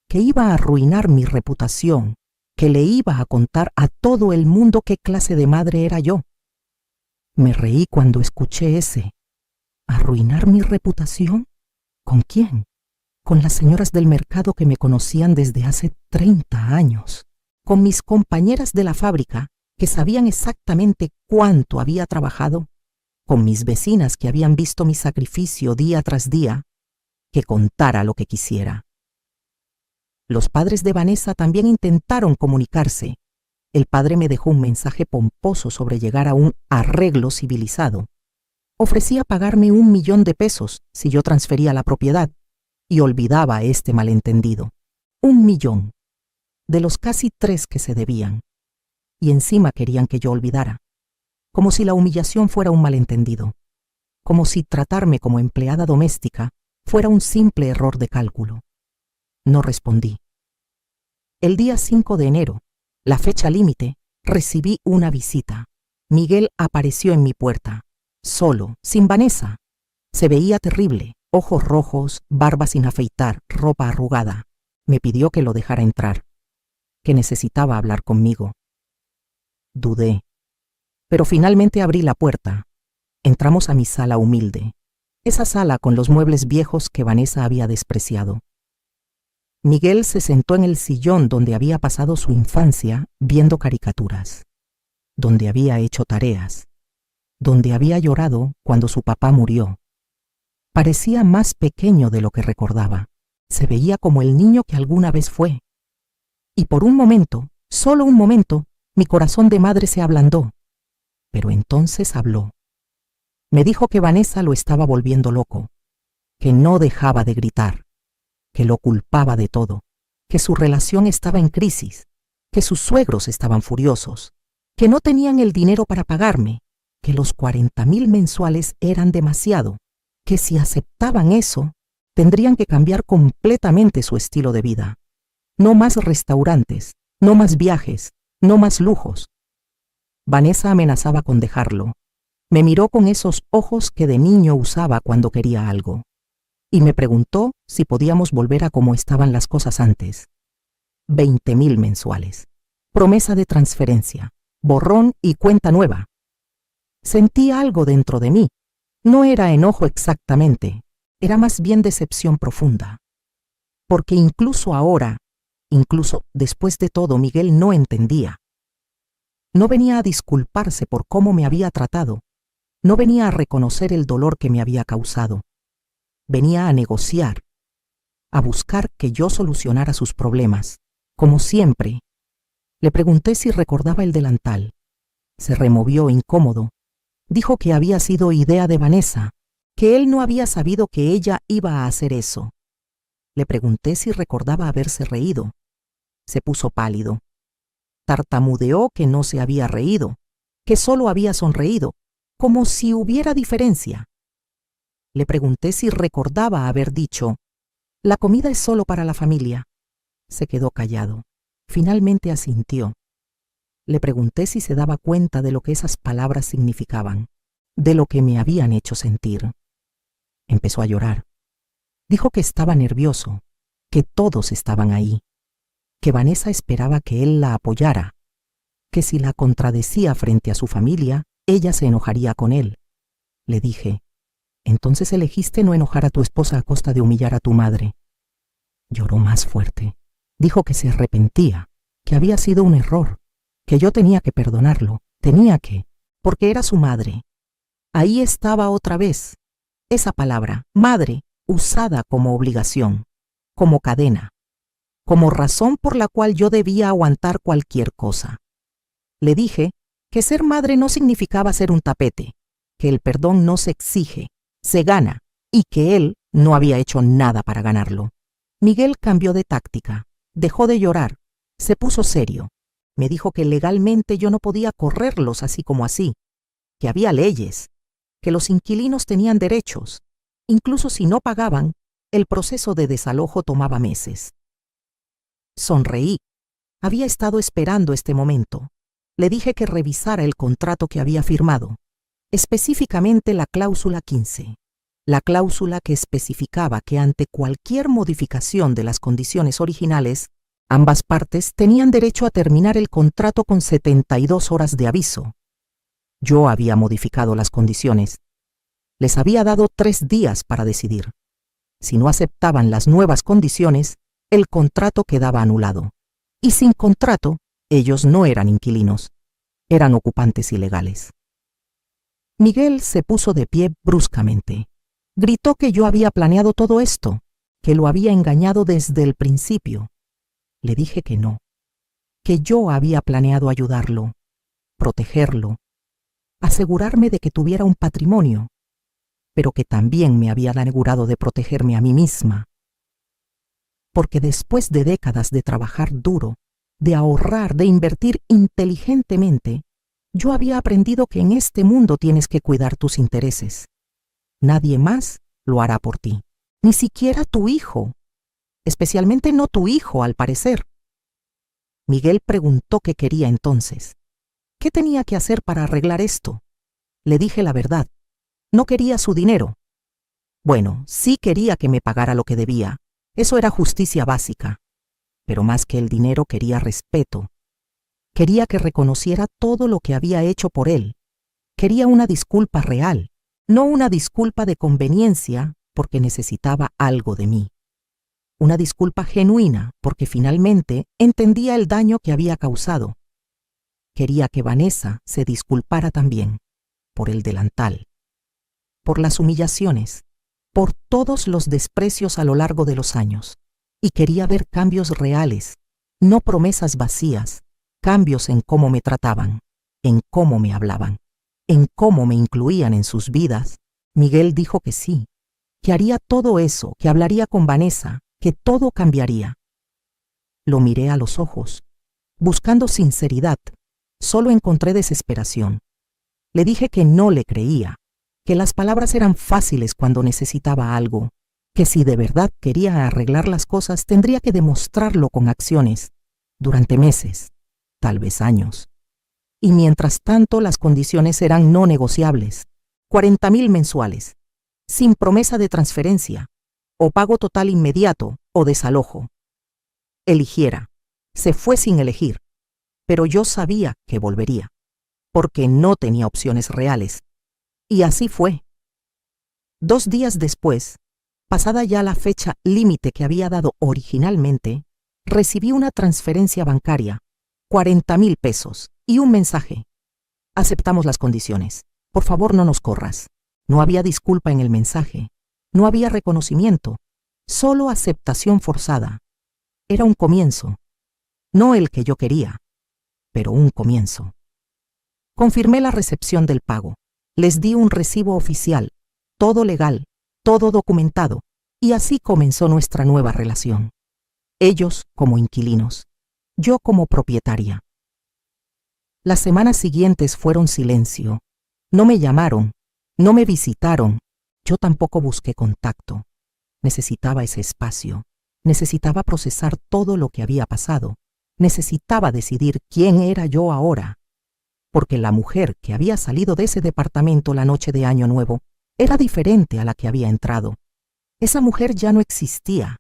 que iba a arruinar mi reputación, que le iba a contar a todo el mundo qué clase de madre era yo. Me reí cuando escuché ese. ¿Arruinar mi reputación? ¿Con quién? Con las señoras del mercado que me conocían desde hace 30 años. Con mis compañeras de la fábrica que sabían exactamente cuánto había trabajado. Con mis vecinas que habían visto mi sacrificio día tras día. Que contara lo que quisiera. Los padres de Vanessa también intentaron comunicarse. El padre me dejó un mensaje pomposo sobre llegar a un arreglo civilizado. Ofrecía pagarme 1 millón de pesos si yo transfería la propiedad y olvidaba este malentendido. 1 millón, de los casi 3 que se debían. Y encima querían que yo olvidara, como si la humillación fuera un malentendido, como si tratarme como empleada doméstica fuera un simple error de cálculo. No respondí. El día 5 de enero, la fecha límite, recibí una visita. Miguel apareció en mi puerta, solo, sin Vanessa. Se veía terrible, ojos rojos, barba sin afeitar, ropa arrugada. Me pidió que lo dejara entrar, que necesitaba hablar conmigo. Dudé, pero finalmente abrí la puerta. Entramos a mi sala humilde, esa sala con los muebles viejos que Vanessa había despreciado. Miguel se sentó en el sillón donde había pasado su infancia viendo caricaturas, donde había hecho tareas, donde había llorado cuando su papá murió. Parecía más pequeño de lo que recordaba. Se veía como el niño que alguna vez fue. Y por un momento, solo un momento, mi corazón de madre se ablandó. Pero entonces habló. Me dijo que Vanessa lo estaba volviendo loco, que no dejaba de gritar, que lo culpaba de todo, que su relación estaba en crisis, que sus suegros estaban furiosos, que no tenían el dinero para pagarme, que los 40,000 mensuales eran demasiado, que si aceptaban eso, tendrían que cambiar completamente su estilo de vida. No más restaurantes, no más viajes, no más lujos. Vanessa amenazaba con dejarlo. Me miró con esos ojos que de niño usaba cuando quería algo. Y me preguntó si podíamos volver a como estaban las cosas antes. 20,000 mensuales. Promesa de transferencia. Borrón y cuenta nueva. Sentí algo dentro de mí. No era enojo exactamente. Era más bien decepción profunda. Porque incluso ahora, incluso después de todo, Miguel no entendía. No venía a disculparse por cómo me había tratado. No venía a reconocer el dolor que me había causado. Venía a negociar, a buscar que yo solucionara sus problemas, como siempre. Le pregunté si recordaba el delantal. Se removió incómodo. Dijo que había sido idea de Vanessa, que él no había sabido que ella iba a hacer eso. Le pregunté si recordaba haberse reído. Se puso pálido. Tartamudeó que no se había reído, que solo había sonreído, como si hubiera diferencia. Le pregunté si recordaba haber dicho, «La comida es solo para la familia». Se quedó callado. Finalmente asintió. Le pregunté si se daba cuenta de lo que esas palabras significaban, de lo que me habían hecho sentir. Empezó a llorar. Dijo que estaba nervioso, que todos estaban ahí, que Vanessa esperaba que él la apoyara, que si la contradecía frente a su familia, ella se enojaría con él. Le dije, «Entonces elegiste no enojar a tu esposa a costa de humillar a tu madre». Lloró más fuerte. Dijo que se arrepentía, que había sido un error, que yo tenía que perdonarlo, porque era su madre. Ahí estaba otra vez, esa palabra, madre, usada como obligación, como cadena, como razón por la cual yo debía aguantar cualquier cosa. Le dije que ser madre no significaba ser un tapete, que el perdón no se exige, se gana, y que él no había hecho nada para ganarlo. Miguel cambió de táctica, dejó de llorar, se puso serio. Me dijo que legalmente yo no podía correrlos así como así, que había leyes, que los inquilinos tenían derechos. Incluso si no pagaban, el proceso de desalojo tomaba meses. Sonreí. Había estado esperando este momento. Le dije que revisara el contrato que había firmado, específicamente la cláusula 15, la cláusula que especificaba que ante cualquier modificación de las condiciones originales, ambas partes tenían derecho a terminar el contrato con 72 horas de aviso. Yo había modificado las condiciones. Les había dado 3 días para decidir. Si no aceptaban las nuevas condiciones, el contrato quedaba anulado. Y sin contrato, ellos no eran inquilinos, eran ocupantes ilegales. Miguel se puso de pie bruscamente. Gritó que yo había planeado todo esto, que lo había engañado desde el principio. Le dije que no, que yo había planeado ayudarlo, protegerlo, asegurarme de que tuviera un patrimonio, pero que también me había asegurado de protegerme a mí misma. Porque después de décadas de trabajar duro, de ahorrar, de invertir inteligentemente, yo había aprendido que en este mundo tienes que cuidar tus intereses. Nadie más lo hará por ti, ni siquiera tu hijo, especialmente no tu hijo, al parecer. Miguel preguntó qué quería entonces. ¿Qué tenía que hacer para arreglar esto? Le dije la verdad. No quería su dinero. Bueno, sí quería que me pagara lo que debía. Eso era justicia básica. Pero más que el dinero quería respeto. Quería que reconociera todo lo que había hecho por él. Quería una disculpa real, no una disculpa de conveniencia porque necesitaba algo de mí. Una disculpa genuina porque finalmente entendía el daño que había causado. Quería que Vanessa se disculpara también, por el delantal, por las humillaciones, por todos los desprecios a lo largo de los años. Y quería ver cambios reales, no promesas vacías, cambios en cómo me trataban, en cómo me hablaban, en cómo me incluían en sus vidas. Miguel dijo que sí, que haría todo eso, que hablaría con Vanessa, que todo cambiaría. Lo miré a los ojos, buscando sinceridad. Solo encontré desesperación. Le dije que no le creía, que las palabras eran fáciles cuando necesitaba algo, que si de verdad quería arreglar las cosas tendría que demostrarlo con acciones, durante meses, tal vez años. Y mientras tanto las condiciones eran no negociables, 40,000 mensuales, sin promesa de transferencia, o pago total inmediato o desalojo. Eligiera. Se fue sin elegir, pero yo sabía que volvería, porque no tenía opciones reales. Y así fue. 2 días después, pasada ya la fecha límite que había dado originalmente, recibí una transferencia bancaria, 40,000 pesos, y un mensaje. Aceptamos las condiciones. Por favor, no nos corras. No había disculpa en el mensaje. No había reconocimiento. Solo aceptación forzada. Era un comienzo. No el que yo quería, pero un comienzo. Confirmé la recepción del pago. Les di un recibo oficial, todo legal, todo documentado, y así comenzó nuestra nueva relación. Ellos como inquilinos, yo como propietaria. Las semanas siguientes fueron silencio. No me llamaron, no me visitaron, yo tampoco busqué contacto. Necesitaba ese espacio, necesitaba procesar todo lo que había pasado, necesitaba decidir quién era yo ahora. Porque la mujer que había salido de ese departamento la noche de Año Nuevo era diferente a la que había entrado. Esa mujer ya no existía.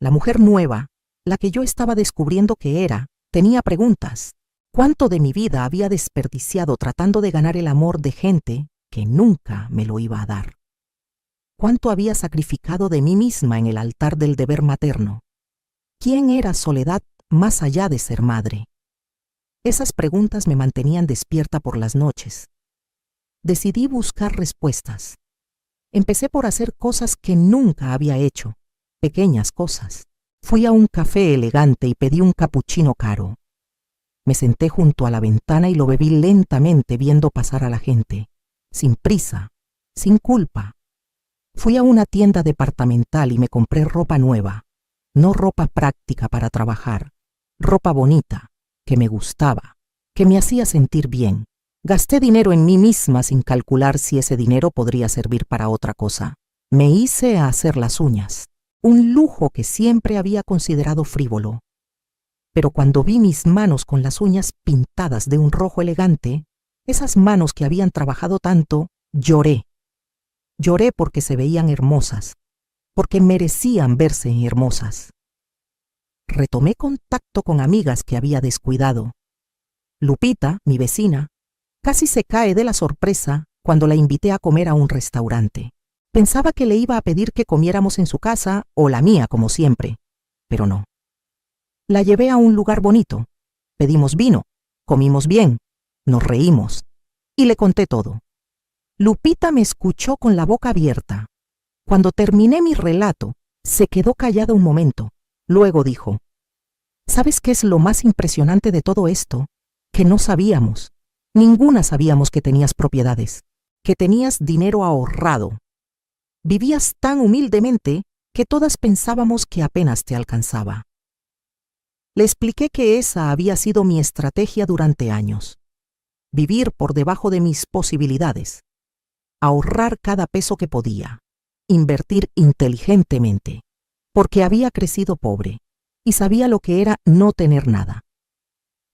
La mujer nueva, la que yo estaba descubriendo que era, tenía preguntas. ¿Cuánto de mi vida había desperdiciado tratando de ganar el amor de gente que nunca me lo iba a dar? ¿Cuánto había sacrificado de mí misma en el altar del deber materno? ¿Quién era Soledad más allá de ser madre? Esas preguntas me mantenían despierta por las noches. Decidí buscar respuestas. Empecé por hacer cosas que nunca había hecho, pequeñas cosas. Fui a un café elegante y pedí un capuchino caro. Me senté junto a la ventana y lo bebí lentamente viendo pasar a la gente, sin prisa, sin culpa. Fui a una tienda departamental y me compré ropa nueva, no ropa práctica para trabajar, ropa bonita, que me gustaba, que me hacía sentir bien. Gasté dinero en mí misma sin calcular si ese dinero podría servir para otra cosa. Me hice a hacer las uñas, un lujo que siempre había considerado frívolo. Pero cuando vi mis manos con las uñas pintadas de un rojo elegante, esas manos que habían trabajado tanto, lloré. Lloré porque se veían hermosas, porque merecían verse hermosas. Retomé contacto con amigas que había descuidado. Lupita, mi vecina, casi se cae de la sorpresa cuando la invité a comer a un restaurante. Pensaba que le iba a pedir que comiéramos en su casa o la mía, como siempre, pero no. La llevé a un lugar bonito, pedimos vino, comimos bien, nos reímos y le conté todo. Lupita me escuchó con la boca abierta. Cuando terminé mi relato, se quedó callada un momento. Luego dijo: ¿Sabes qué es lo más impresionante de todo esto? Que no sabíamos. Ninguna sabíamos que tenías propiedades, que tenías dinero ahorrado. Vivías tan humildemente que todas pensábamos que apenas te alcanzaba. Le expliqué que esa había sido mi estrategia durante años. Vivir por debajo de mis posibilidades. Ahorrar cada peso que podía. Invertir inteligentemente. Porque había crecido pobre y sabía lo que era no tener nada.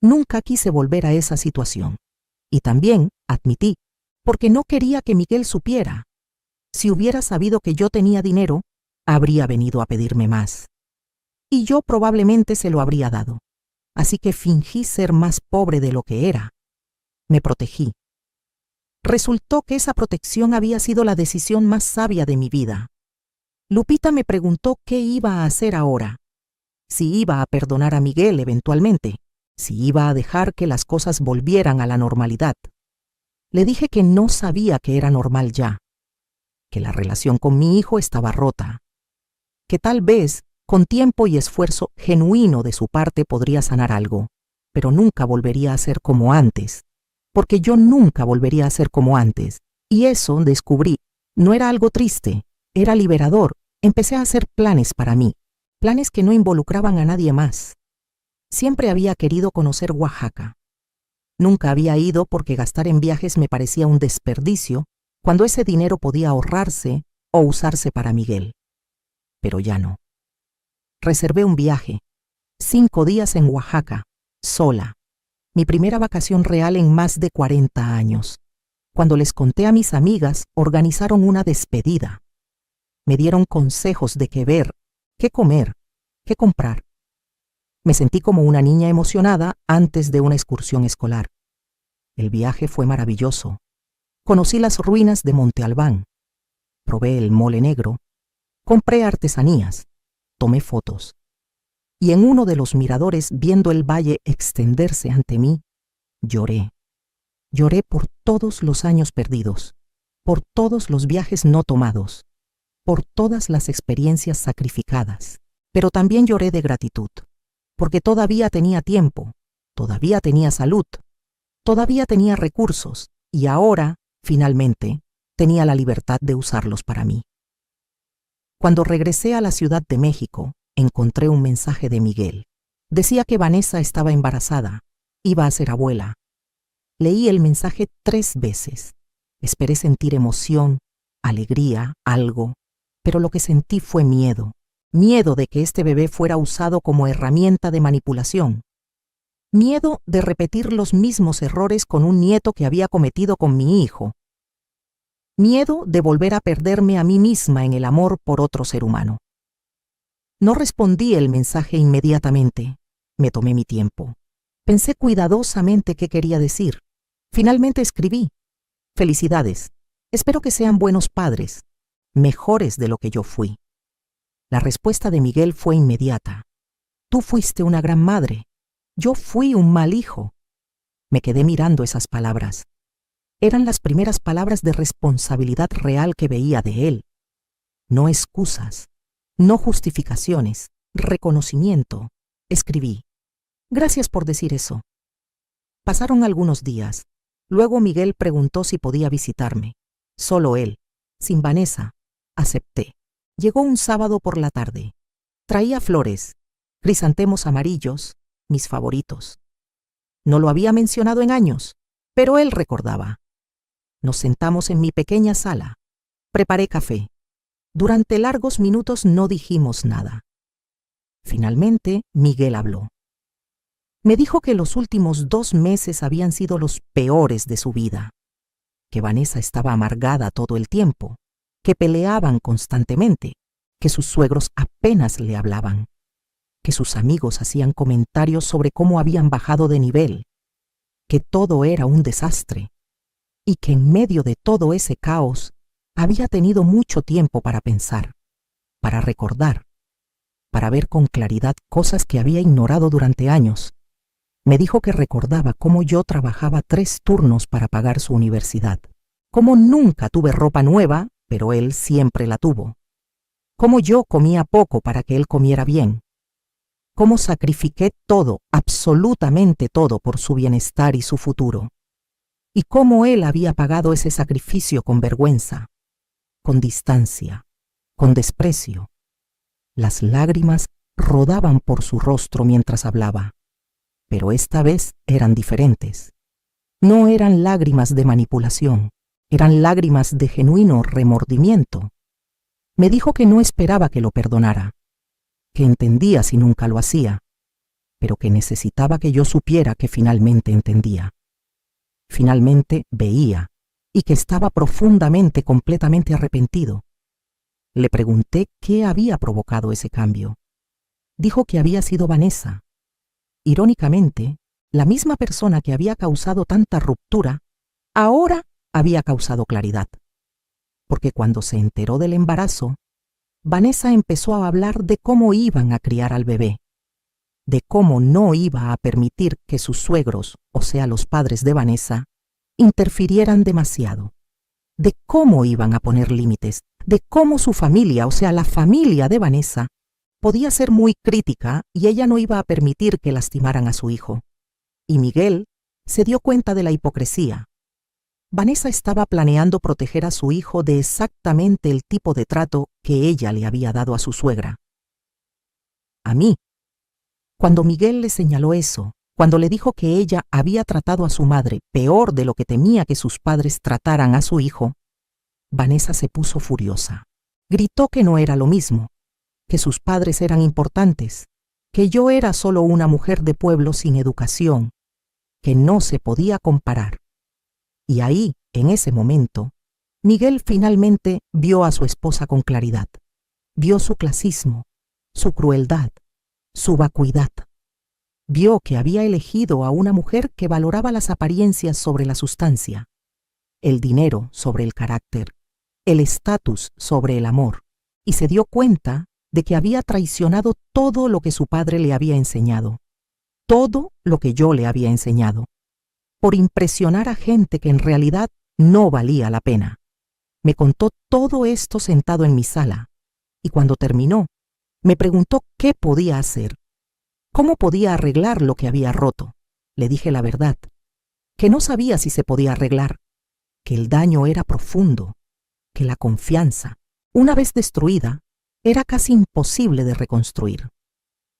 Nunca quise volver a esa situación. Y también, admití, porque no quería que Miguel supiera. Si hubiera sabido que yo tenía dinero, habría venido a pedirme más. Y yo probablemente se lo habría dado. Así que fingí ser más pobre de lo que era. Me protegí. Resultó que esa protección había sido la decisión más sabia de mi vida. Lupita me preguntó qué iba a hacer ahora. Si iba a perdonar a Miguel eventualmente. Si iba a dejar que las cosas volvieran a la normalidad. Le dije que no sabía que era normal ya. Que la relación con mi hijo estaba rota. Que tal vez, con tiempo y esfuerzo genuino de su parte, podría sanar algo, pero nunca volvería a ser como antes, porque yo nunca volvería a ser como antes. Y eso, descubrí, no era algo triste, era liberador. Empecé a hacer planes para mí, planes que no involucraban a nadie más. Siempre había querido conocer Oaxaca. Nunca había ido porque gastar en viajes me parecía un desperdicio, cuando ese dinero podía ahorrarse o usarse para Miguel. Pero ya no. Reservé un viaje, 5 días en Oaxaca, sola, mi primera vacación real en más de 40 años. Cuando les conté a mis amigas, organizaron una despedida. Me dieron consejos de qué ver, qué comer, qué comprar. Me sentí como una niña emocionada antes de una excursión escolar. El viaje fue maravilloso. Conocí las ruinas de Monte Albán. Probé el mole negro. Compré artesanías. Tomé fotos. Y en uno de los miradores, viendo el valle extenderse ante mí, lloré. Lloré por todos los años perdidos, por todos los viajes no tomados, por todas las experiencias sacrificadas. Pero también lloré de gratitud, porque todavía tenía tiempo, todavía tenía salud, todavía tenía recursos, y ahora, finalmente, tenía la libertad de usarlos para mí. Cuando regresé a la Ciudad de México, encontré un mensaje de Miguel. Decía que Vanessa estaba embarazada, iba a ser abuela. Leí el mensaje 3 veces. Esperé sentir emoción, alegría, algo, pero lo que sentí fue miedo. Miedo de que este bebé fuera usado como herramienta de manipulación. Miedo de repetir los mismos errores con un nieto que había cometido con mi hijo. Miedo de volver a perderme a mí misma en el amor por otro ser humano. No respondí el mensaje inmediatamente. Me tomé mi tiempo. Pensé cuidadosamente qué quería decir. Finalmente escribí: felicidades. Espero que sean buenos padres, mejores de lo que yo fui. La respuesta de Miguel fue inmediata. Tú fuiste una gran madre. Yo fui un mal hijo. Me quedé mirando esas palabras. Eran las primeras palabras de responsabilidad real que veía de él. No excusas, no justificaciones, reconocimiento. Escribí: gracias por decir eso. Pasaron algunos días. Luego Miguel preguntó si podía visitarme. Solo él, sin Vanessa. Acepté. Llegó un sábado por la tarde. Traía flores, crisantemos amarillos, mis favoritos. No lo había mencionado en años, pero él recordaba. Nos sentamos en mi pequeña sala. Preparé café. Durante largos minutos no dijimos nada. Finalmente, Miguel habló. Me dijo que los últimos 2 meses habían sido los peores de su vida, que Vanessa estaba amargada todo el tiempo, que peleaban constantemente, que sus suegros apenas le hablaban, que sus amigos hacían comentarios sobre cómo habían bajado de nivel, que todo era un desastre, y que en medio de todo ese caos había tenido mucho tiempo para pensar, para recordar, para ver con claridad cosas que había ignorado durante años. Me dijo que recordaba cómo yo trabajaba 3 turnos para pagar su universidad, cómo nunca tuve ropa nueva, pero él siempre la tuvo, cómo yo comía poco para que él comiera bien, cómo sacrifiqué todo, absolutamente todo, por su bienestar y su futuro, y cómo él había pagado ese sacrificio con vergüenza, con distancia, con desprecio. Las lágrimas rodaban por su rostro mientras hablaba. Pero esta vez eran diferentes. No eran lágrimas de manipulación, eran lágrimas de genuino remordimiento. Me dijo que no esperaba que lo perdonara, que entendía si nunca lo hacía, pero que necesitaba que yo supiera que finalmente entendía. Finalmente veía, y que estaba profundamente, completamente arrepentido. Le pregunté qué había provocado ese cambio. Dijo que había sido Vanessa. Irónicamente, la misma persona que había causado tanta ruptura, ahora había causado claridad. Porque cuando se enteró del embarazo, Vanessa empezó a hablar de cómo iban a criar al bebé, de cómo no iba a permitir que sus suegros, o sea, los padres de Vanessa, interfirieran demasiado, de cómo iban a poner límites, de cómo su familia, o sea, la familia de Vanessa, podía ser muy crítica y ella no iba a permitir que lastimaran a su hijo. Y Miguel se dio cuenta de la hipocresía. Vanessa estaba planeando proteger a su hijo de exactamente el tipo de trato que ella le había dado a su suegra. A mí. Cuando Miguel le señaló eso, cuando le dijo que ella había tratado a su madre peor de lo que temía que sus padres trataran a su hijo, Vanessa se puso furiosa. Gritó que no era lo mismo, que sus padres eran importantes, que yo era solo una mujer de pueblo sin educación, que no se podía comparar. Y ahí, en ese momento, Miguel finalmente vio a su esposa con claridad. Vio su clasismo, su crueldad, su vacuidad. Vio que había elegido a una mujer que valoraba las apariencias sobre la sustancia, el dinero sobre el carácter, el estatus sobre el amor, y se dio cuenta de que había traicionado todo lo que su padre le había enseñado, todo lo que yo le había enseñado, por impresionar a gente que en realidad no valía la pena. Me contó todo esto sentado en mi sala, y cuando terminó, me preguntó qué podía hacer, cómo podía arreglar lo que había roto. Le dije la verdad, que no sabía si se podía arreglar, que el daño era profundo, que la confianza, una vez destruida, era casi imposible de reconstruir,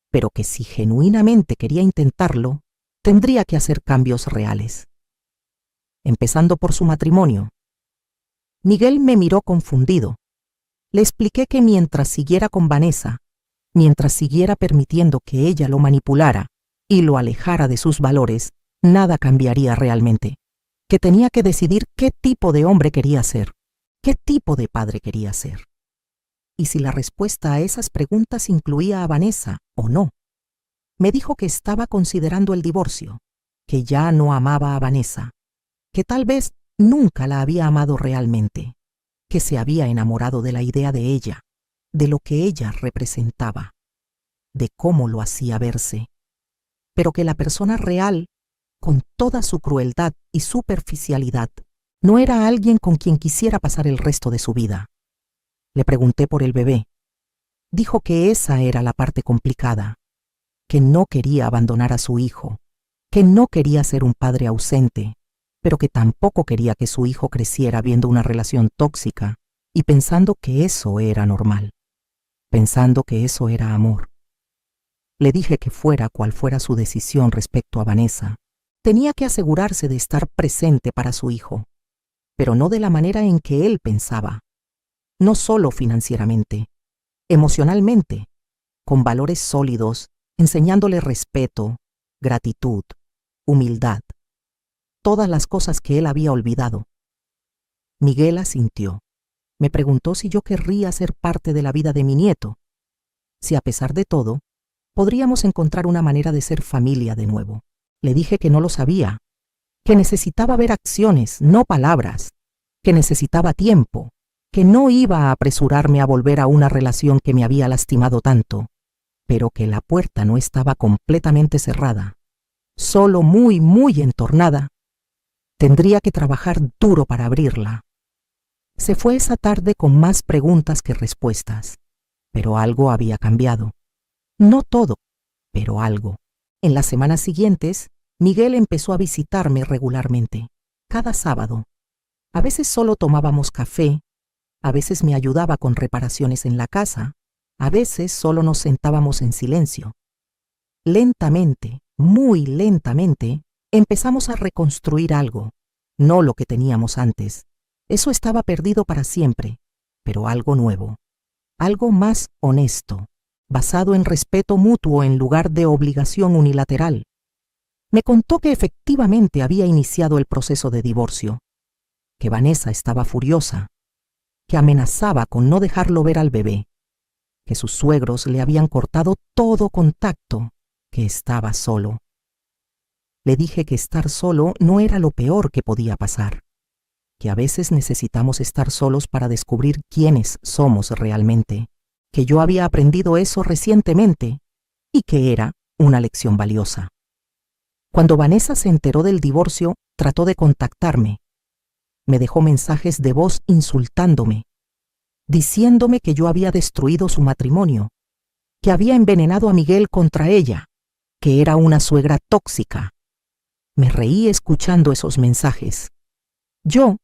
pero que si genuinamente quería intentarlo, tendría que hacer cambios reales. Empezando por su matrimonio. Miguel me miró confundido. Le expliqué que mientras siguiera con Vanessa, mientras siguiera permitiendo que ella lo manipulara y lo alejara de sus valores, nada cambiaría realmente, que tenía que decidir qué tipo de hombre quería ser, qué tipo de padre quería ser. Y si la respuesta a esas preguntas incluía a Vanessa o no. Me dijo que estaba considerando el divorcio, que ya no amaba a Vanessa, que tal vez nunca la había amado realmente, que se había enamorado de la idea de ella, de lo que ella representaba. de cómo lo hacía verse, pero que la persona real, con toda su crueldad y superficialidad, no era alguien con quien quisiera pasar el resto de su vida. Le pregunté por el bebé. Dijo que esa era la parte complicada, que no quería abandonar a su hijo, que no quería ser un padre ausente, pero que tampoco quería que su hijo creciera viendo una relación tóxica y pensando que eso era normal, pensando que eso era amor. Le dije que fuera cual fuera su decisión respecto a Vanessa, tenía que asegurarse de estar presente para su hijo, pero no de la manera en que él pensaba, no solo financieramente, emocionalmente, con valores sólidos, enseñándole respeto, gratitud, humildad, todas las cosas que él había olvidado. Miguel asintió. Me preguntó si yo querría ser parte de la vida de mi nieto, si a pesar de todo, podríamos encontrar una manera de ser familia de nuevo. Le dije que no lo sabía, que necesitaba ver acciones, no palabras, que necesitaba tiempo, que no iba a apresurarme a volver a una relación que me había lastimado tanto, pero que la puerta no estaba completamente cerrada, solo muy, muy entornada. Tendría que trabajar duro para abrirla. Se fue esa tarde con más preguntas que respuestas, pero algo había cambiado. No todo, pero algo. En las semanas siguientes, Miguel empezó a visitarme regularmente, cada sábado. A veces solo tomábamos café, a veces me ayudaba con reparaciones en la casa, a veces solo nos sentábamos en silencio. Lentamente, muy lentamente, empezamos a reconstruir algo, no lo que teníamos antes. Eso estaba perdido para siempre, pero algo nuevo, algo más honesto, basado en respeto mutuo en lugar de obligación unilateral. Me contó que efectivamente había iniciado el proceso de divorcio, que Vanessa estaba furiosa, que amenazaba con no dejarlo ver al bebé, que sus suegros le habían cortado todo contacto, que estaba solo. Le dije que estar solo no era lo peor que podía pasar, que a veces necesitamos estar solos para descubrir quiénes somos realmente, que yo había aprendido eso recientemente y que era una lección valiosa. Cuando Vanessa se enteró del divorcio, trató de contactarme. Me dejó mensajes de voz insultándome, diciéndome que yo había destruido su matrimonio, que había envenenado a Miguel contra ella, que era una suegra tóxica. Me reí escuchando esos mensajes. Yo,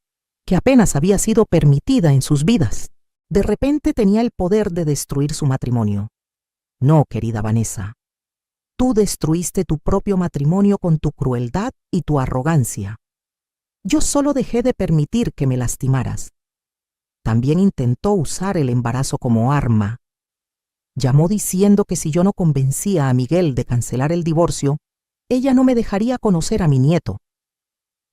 que apenas había sido permitida en sus vidas, de repente tenía el poder de destruir su matrimonio. No, querida Vanessa. Tú destruiste tu propio matrimonio con tu crueldad y tu arrogancia. Yo solo dejé de permitir que me lastimaras. También intentó usar el embarazo como arma. Llamó diciendo que si yo no convencía a Miguel de cancelar el divorcio, ella no me dejaría conocer a mi nieto.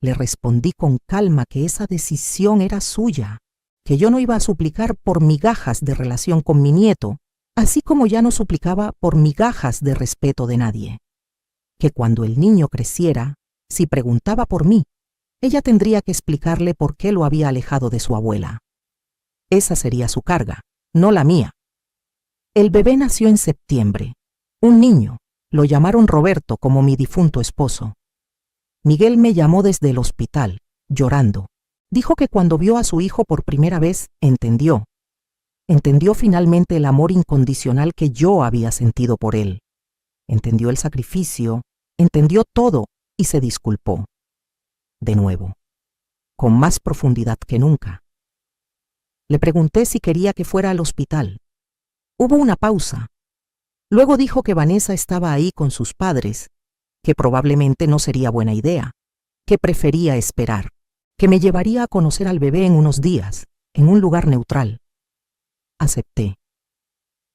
Le respondí con calma que esa decisión era suya, que yo no iba a suplicar por migajas de relación con mi nieto, así como ya no suplicaba por migajas de respeto de nadie. Que cuando el niño creciera, si preguntaba por mí, ella tendría que explicarle por qué lo había alejado de su abuela. Esa sería su carga, no la mía. El bebé nació en septiembre. Un niño. Lo llamaron Roberto como mi difunto esposo. Miguel me llamó desde el hospital, llorando. Dijo que cuando vio a su hijo por primera vez, entendió. Entendió finalmente el amor incondicional que yo había sentido por él. Entendió el sacrificio, entendió todo y se disculpó. De nuevo, con más profundidad que nunca. Le pregunté si quería que fuera al hospital. Hubo una pausa. Luego dijo que Vanessa estaba ahí con sus padres, que probablemente no sería buena idea, que prefería esperar, que me llevaría a conocer al bebé en unos días, en un lugar neutral. Acepté.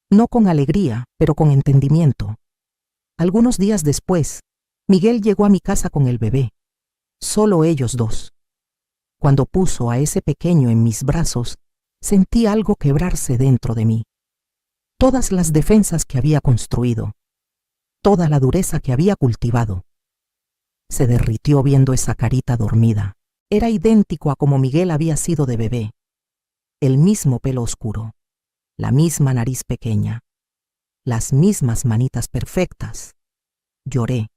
No con alegría, pero con entendimiento. Algunos días después, Miguel llegó a mi casa con el bebé. Solo ellos dos. Cuando puso a ese pequeño en mis brazos, sentí algo quebrarse dentro de mí. Todas las defensas que había construido, toda la dureza que había cultivado, se derritió viendo esa carita dormida. Era idéntico a como Miguel había sido de bebé. El mismo pelo oscuro, la misma nariz pequeña, las mismas manitas perfectas. Lloré.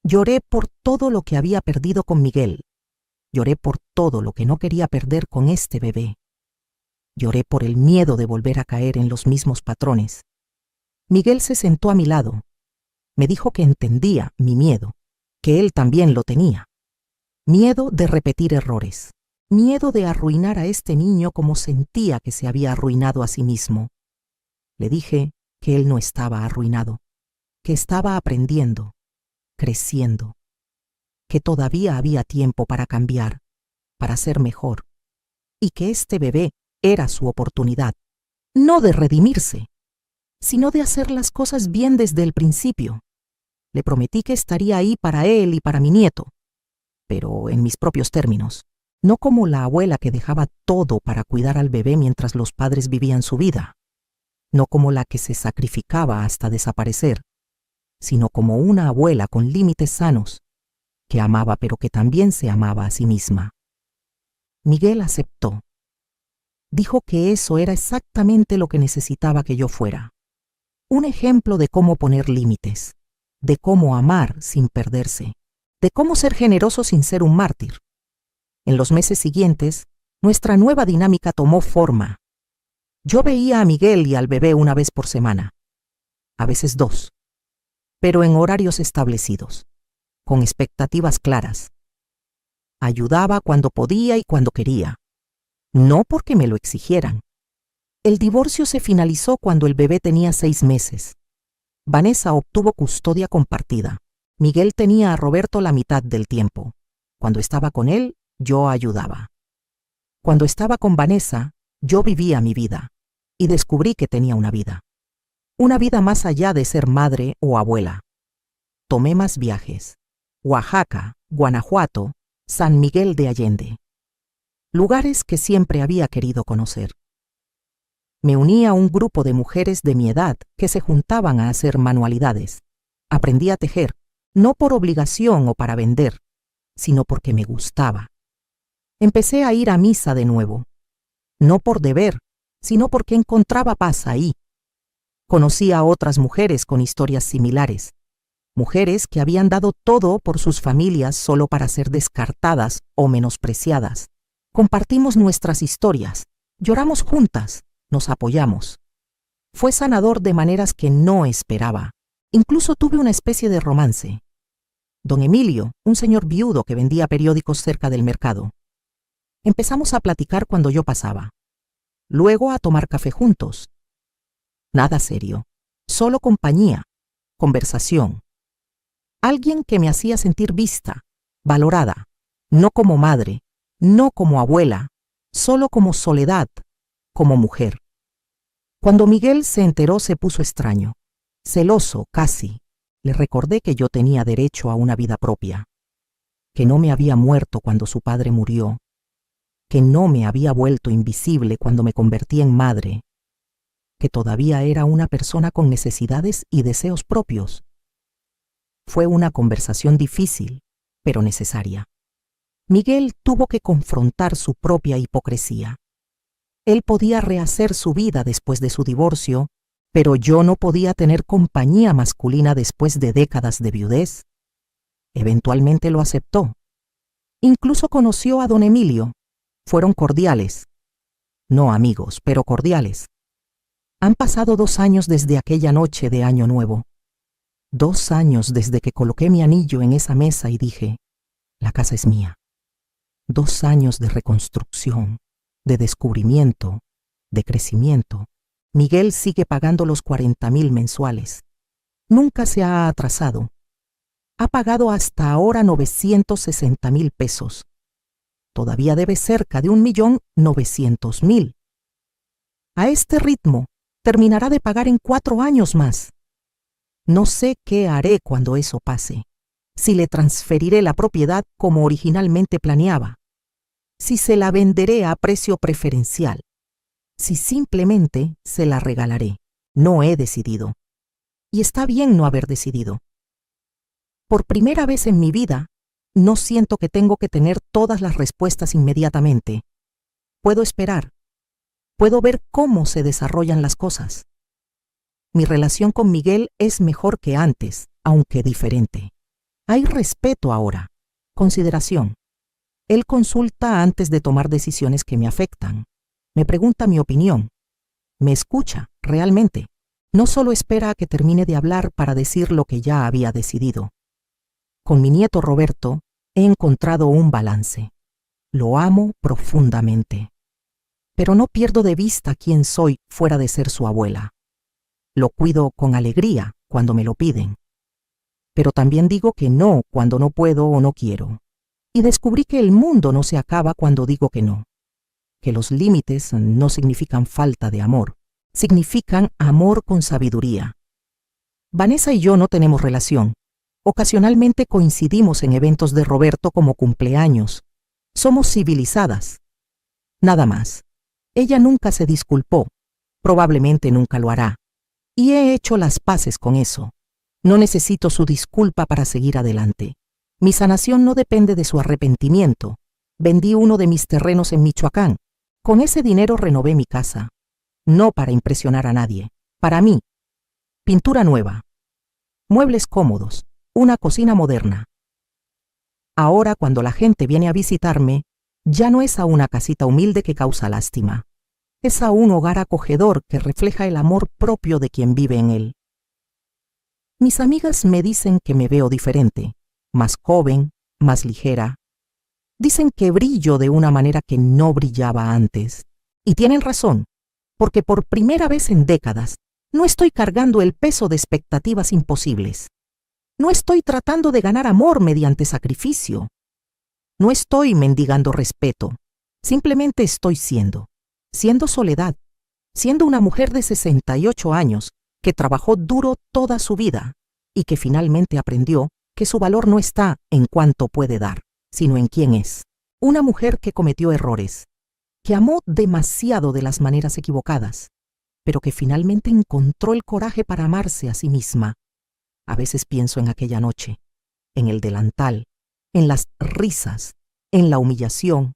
Lloré por todo lo que había perdido con Miguel. Lloré por todo lo que no quería perder con este bebé. Lloré por el miedo de volver a caer en los mismos patrones. Miguel se sentó a mi lado. Me dijo que entendía mi miedo, que él también lo tenía. Miedo de repetir errores. Miedo de arruinar a este niño como sentía que se había arruinado a sí mismo. Le dije que él no estaba arruinado, que estaba aprendiendo, creciendo, que todavía había tiempo para cambiar, para ser mejor, y que este bebé era su oportunidad, no de redimirse, sino de hacer las cosas bien desde el principio. Le prometí que estaría ahí para él y para mi nieto, pero en mis propios términos, no como la abuela que dejaba todo para cuidar al bebé mientras los padres vivían su vida, no como la que se sacrificaba hasta desaparecer, sino como una abuela con límites sanos, que amaba pero que también se amaba a sí misma. Miguel aceptó. Dijo que eso era exactamente lo que necesitaba que yo fuera. Un ejemplo de cómo poner límites, de cómo amar sin perderse, de cómo ser generoso sin ser un mártir. En los meses siguientes, nuestra nueva dinámica tomó forma. Yo veía a Miguel y al bebé una vez por semana, a veces dos, pero en horarios establecidos, con expectativas claras. Ayudaba cuando podía y cuando quería, no porque me lo exigieran. El divorcio se finalizó cuando el bebé tenía 6 meses. Vanessa obtuvo custodia compartida. Miguel tenía a Roberto la mitad del tiempo. Cuando estaba con él, yo ayudaba. Cuando estaba con Vanessa, yo vivía mi vida y descubrí que tenía una vida más allá de ser madre o abuela. Tomé más viajes. Oaxaca, Guanajuato, San Miguel de Allende. Lugares que siempre había querido conocer. Me uní a un grupo de mujeres de mi edad que se juntaban a hacer manualidades. Aprendí a tejer, no por obligación o para vender, sino porque me gustaba. Empecé a ir a misa de nuevo, no por deber, sino porque encontraba paz ahí. Conocí a otras mujeres con historias similares, mujeres que habían dado todo por sus familias solo para ser descartadas o menospreciadas. Compartimos nuestras historias, lloramos juntas, nos apoyamos. Fue sanador de maneras que no esperaba. Incluso tuve una especie de romance. Don Emilio, un señor viudo que vendía periódicos cerca del mercado. Empezamos a platicar cuando yo pasaba. Luego a tomar café juntos. Nada serio, solo compañía, conversación. Alguien que me hacía sentir vista, valorada, no como madre, no como abuela, solo como soledad, como mujer. Cuando Miguel se enteró se puso extraño, celoso casi. Le recordé que yo tenía derecho a una vida propia, que no me había muerto cuando su padre murió, que no me había vuelto invisible cuando me convertí en madre, que todavía era una persona con necesidades y deseos propios. Fue una conversación difícil, pero necesaria. Miguel tuvo que confrontar su propia hipocresía. Él podía rehacer su vida después de su divorcio, pero yo no podía tener compañía masculina después de décadas de viudez. Eventualmente lo aceptó. Incluso conoció a don Emilio. Fueron cordiales. No amigos, pero cordiales. Han pasado 2 años desde aquella noche de Año Nuevo. 2 años desde que coloqué mi anillo en esa mesa y dije, la casa es mía. 2 años de reconstrucción, de descubrimiento, de crecimiento. Miguel sigue pagando los 40,000 mensuales. Nunca se ha atrasado. Ha pagado hasta ahora 960,000 pesos. Todavía debe cerca de 1,900,000. A este ritmo, terminará de pagar en 4 años más. No sé qué haré cuando eso pase. Si le transferiré la propiedad como originalmente planeaba. Si se la venderé a precio preferencial. Si simplemente se la regalaré. No he decidido. Y está bien no haber decidido. Por primera vez en mi vida, no siento que tengo que tener todas las respuestas inmediatamente. Puedo esperar. Puedo ver cómo se desarrollan las cosas. Mi relación con Miguel es mejor que antes, aunque diferente. Hay respeto ahora, consideración. Él consulta antes de tomar decisiones que me afectan. Me pregunta mi opinión. Me escucha, realmente. No solo espera a que termine de hablar para decir lo que ya había decidido. Con mi nieto Roberto he encontrado un balance. Lo amo profundamente. Pero no pierdo de vista quién soy fuera de ser su abuela. Lo cuido con alegría cuando me lo piden. Pero también digo que no cuando no puedo o no quiero. Y descubrí que el mundo no se acaba cuando digo que no. Que los límites no significan falta de amor, significan amor con sabiduría. Vanessa y yo no tenemos relación. Ocasionalmente coincidimos en eventos de Roberto como cumpleaños. Somos civilizadas. Nada más. Ella nunca se disculpó. Probablemente nunca lo hará. Y he hecho las paces con eso. No necesito su disculpa para seguir adelante. Mi sanación no depende de su arrepentimiento. Vendí uno de mis terrenos en Michoacán. Con ese dinero renové mi casa. No para impresionar a nadie. Para mí. Pintura nueva. Muebles cómodos. Una cocina moderna. Ahora, cuando la gente viene a visitarme, ya no es a una casita humilde que causa lástima. Es a un hogar acogedor que refleja el amor propio de quien vive en él. Mis amigas me dicen que me veo diferente, más joven, más ligera. Dicen que brillo de una manera que no brillaba antes. Y tienen razón, porque por primera vez en décadas no estoy cargando el peso de expectativas imposibles. No estoy tratando de ganar amor mediante sacrificio. No estoy mendigando respeto. Simplemente estoy siendo soledad, siendo una mujer de 68 años que trabajó duro toda su vida y que finalmente aprendió que su valor no está en cuánto puede dar, sino en quién es. Una mujer que cometió errores, que amó demasiado de las maneras equivocadas, pero que finalmente encontró el coraje para amarse a sí misma. A veces pienso en aquella noche, en el delantal, en las risas, en la humillación,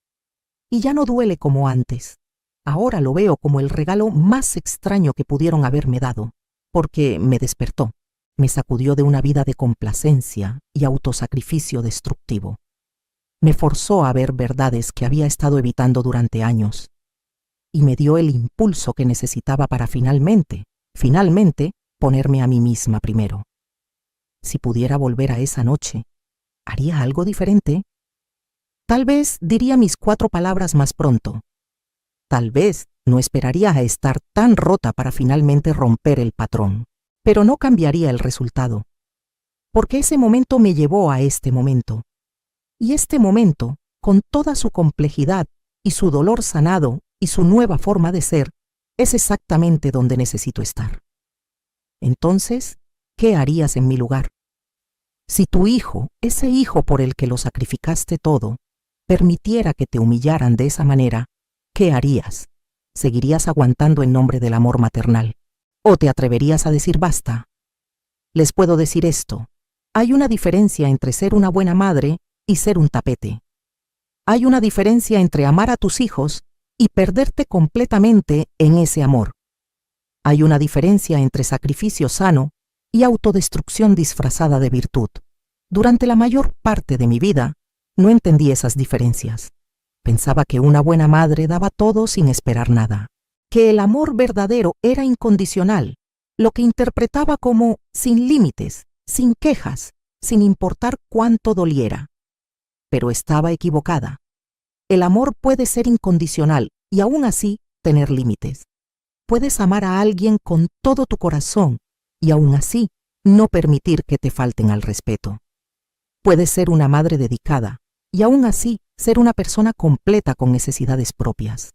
y ya no duele como antes. Ahora lo veo como el regalo más extraño que pudieron haberme dado, porque me despertó, me sacudió de una vida de complacencia y autosacrificio destructivo. Me forzó a ver verdades que había estado evitando durante años, y me dio el impulso que necesitaba para finalmente, ponerme a mí misma primero. Si pudiera volver a esa noche, ¿haría algo diferente? Tal vez diría mis 4 palabras más pronto. Tal vez no esperaría a estar tan rota para finalmente romper el patrón, pero no cambiaría el resultado, porque ese momento me llevó a este momento. Y este momento, con toda su complejidad y su dolor sanado y su nueva forma de ser, es exactamente donde necesito estar. Entonces, ¿qué harías en mi lugar? Si tu hijo, ese hijo por el que lo sacrificaste todo, permitiera que te humillaran de esa manera, ¿qué harías? ¿Seguirías aguantando en nombre del amor maternal? ¿O te atreverías a decir basta? Les puedo decir esto. Hay una diferencia entre ser una buena madre y ser un tapete. Hay una diferencia entre amar a tus hijos y perderte completamente en ese amor. Hay una diferencia entre sacrificio sano y autodestrucción disfrazada de virtud. Durante la mayor parte de mi vida, no entendí esas diferencias. Pensaba que una buena madre daba todo sin esperar nada, que el amor verdadero era incondicional, lo que interpretaba como sin límites, sin quejas, sin importar cuánto doliera. Pero estaba equivocada. El amor puede ser incondicional y aún así tener límites. Puedes amar a alguien con todo tu corazón y aún así no permitir que te falten al respeto. Puedes ser una madre dedicada y aún así ser una persona completa con necesidades propias.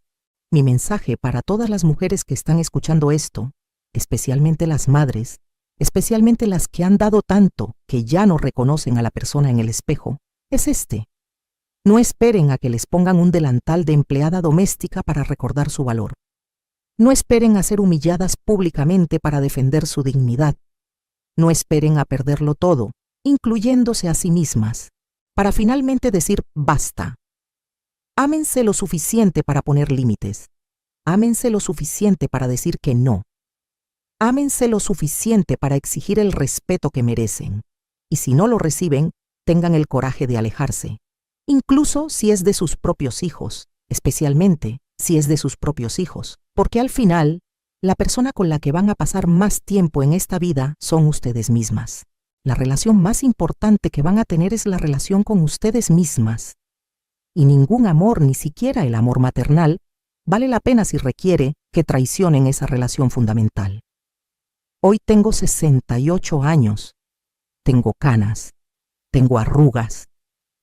Mi mensaje para todas las mujeres que están escuchando esto, especialmente las madres, especialmente las que han dado tanto que ya no reconocen a la persona en el espejo, es este. No esperen a que les pongan un delantal de empleada doméstica para recordar su valor. No esperen a ser humilladas públicamente para defender su dignidad. No esperen a perderlo todo, incluyéndose a sí mismas, para finalmente decir basta. Ámense lo suficiente para poner límites. Ámense lo suficiente para decir que no. Ámense lo suficiente para exigir el respeto que merecen. Y si no lo reciben, tengan el coraje de alejarse. Incluso si es de sus propios hijos, especialmente si es de sus propios hijos. Porque al final, la persona con la que van a pasar más tiempo en esta vida son ustedes mismas. La relación más importante que van a tener es la relación con ustedes mismas. Y ningún amor, ni siquiera el amor maternal, vale la pena si requiere que traicionen esa relación fundamental. Hoy tengo 68 años. Tengo canas, tengo arrugas,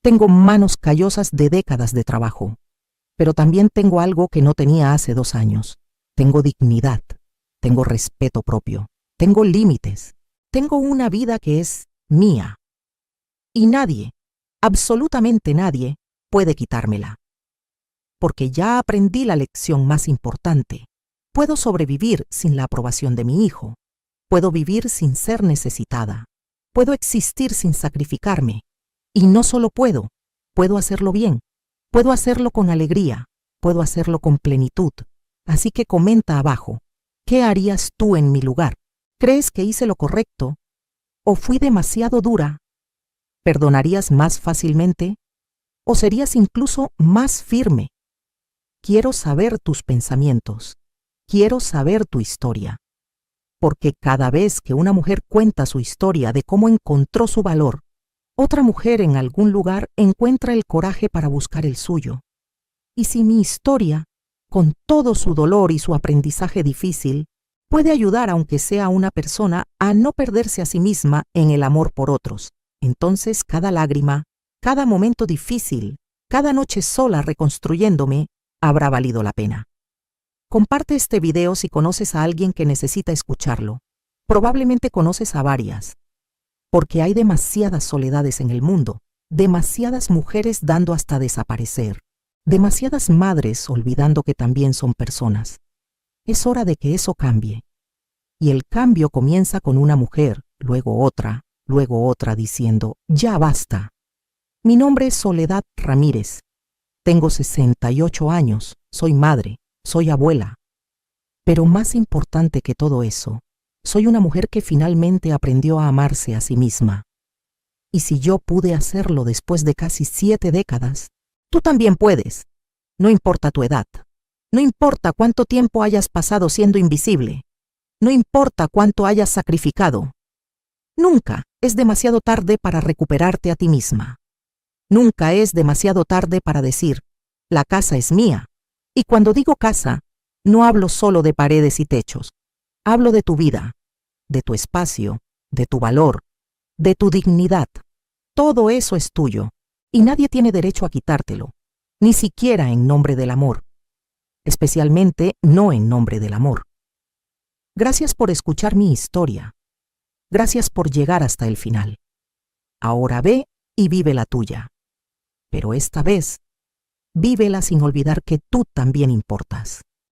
tengo manos callosas de décadas de trabajo. Pero también tengo algo que no tenía hace 2 años. Tengo dignidad, tengo respeto propio, tengo límites, tengo una vida que es mía. Y nadie, absolutamente nadie, puede quitármela. Porque ya aprendí la lección más importante. Puedo sobrevivir sin la aprobación de mi hijo. Puedo vivir sin ser necesitada. Puedo existir sin sacrificarme. Y no solo puedo hacerlo bien. Puedo hacerlo con alegría. Puedo hacerlo con plenitud. Así que comenta abajo, ¿qué harías tú en mi lugar? ¿Crees que hice lo correcto? ¿O fui demasiado dura? ¿Perdonarías más fácilmente? ¿O serías incluso más firme? Quiero saber tus pensamientos. Quiero saber tu historia. Porque cada vez que una mujer cuenta su historia de cómo encontró su valor, otra mujer en algún lugar encuentra el coraje para buscar el suyo. Y si mi historia, con todo su dolor y su aprendizaje difícil, puede ayudar aunque sea a una persona a no perderse a sí misma en el amor por otros, entonces cada lágrima, cada momento difícil, cada noche sola reconstruyéndome, habrá valido la pena. Comparte este video si conoces a alguien que necesita escucharlo. Probablemente conoces a varias. Porque hay demasiadas soledades en el mundo, demasiadas mujeres dando hasta desaparecer, demasiadas madres olvidando que también son personas. Es hora de que eso cambie. Y el cambio comienza con una mujer, luego otra diciendo, ya basta. Mi nombre es Soledad Ramírez. Tengo 68 años, soy madre, soy abuela. Pero más importante que todo eso, soy una mujer que finalmente aprendió a amarse a sí misma. Y si yo pude hacerlo después de casi 7 décadas, tú también puedes. No importa tu edad. No importa cuánto tiempo hayas pasado siendo invisible. No importa cuánto hayas sacrificado. Nunca es demasiado tarde para recuperarte a ti misma. Nunca es demasiado tarde para decir, la casa es mía. Y cuando digo casa, no hablo solo de paredes y techos. Hablo de tu vida, de tu espacio, de tu valor, de tu dignidad. Todo eso es tuyo, y nadie tiene derecho a quitártelo, ni siquiera en nombre del amor. Especialmente no en nombre del amor. Gracias por escuchar mi historia. Gracias por llegar hasta el final. Ahora ve y vive la tuya. Pero esta vez, vívela sin olvidar que tú también importas.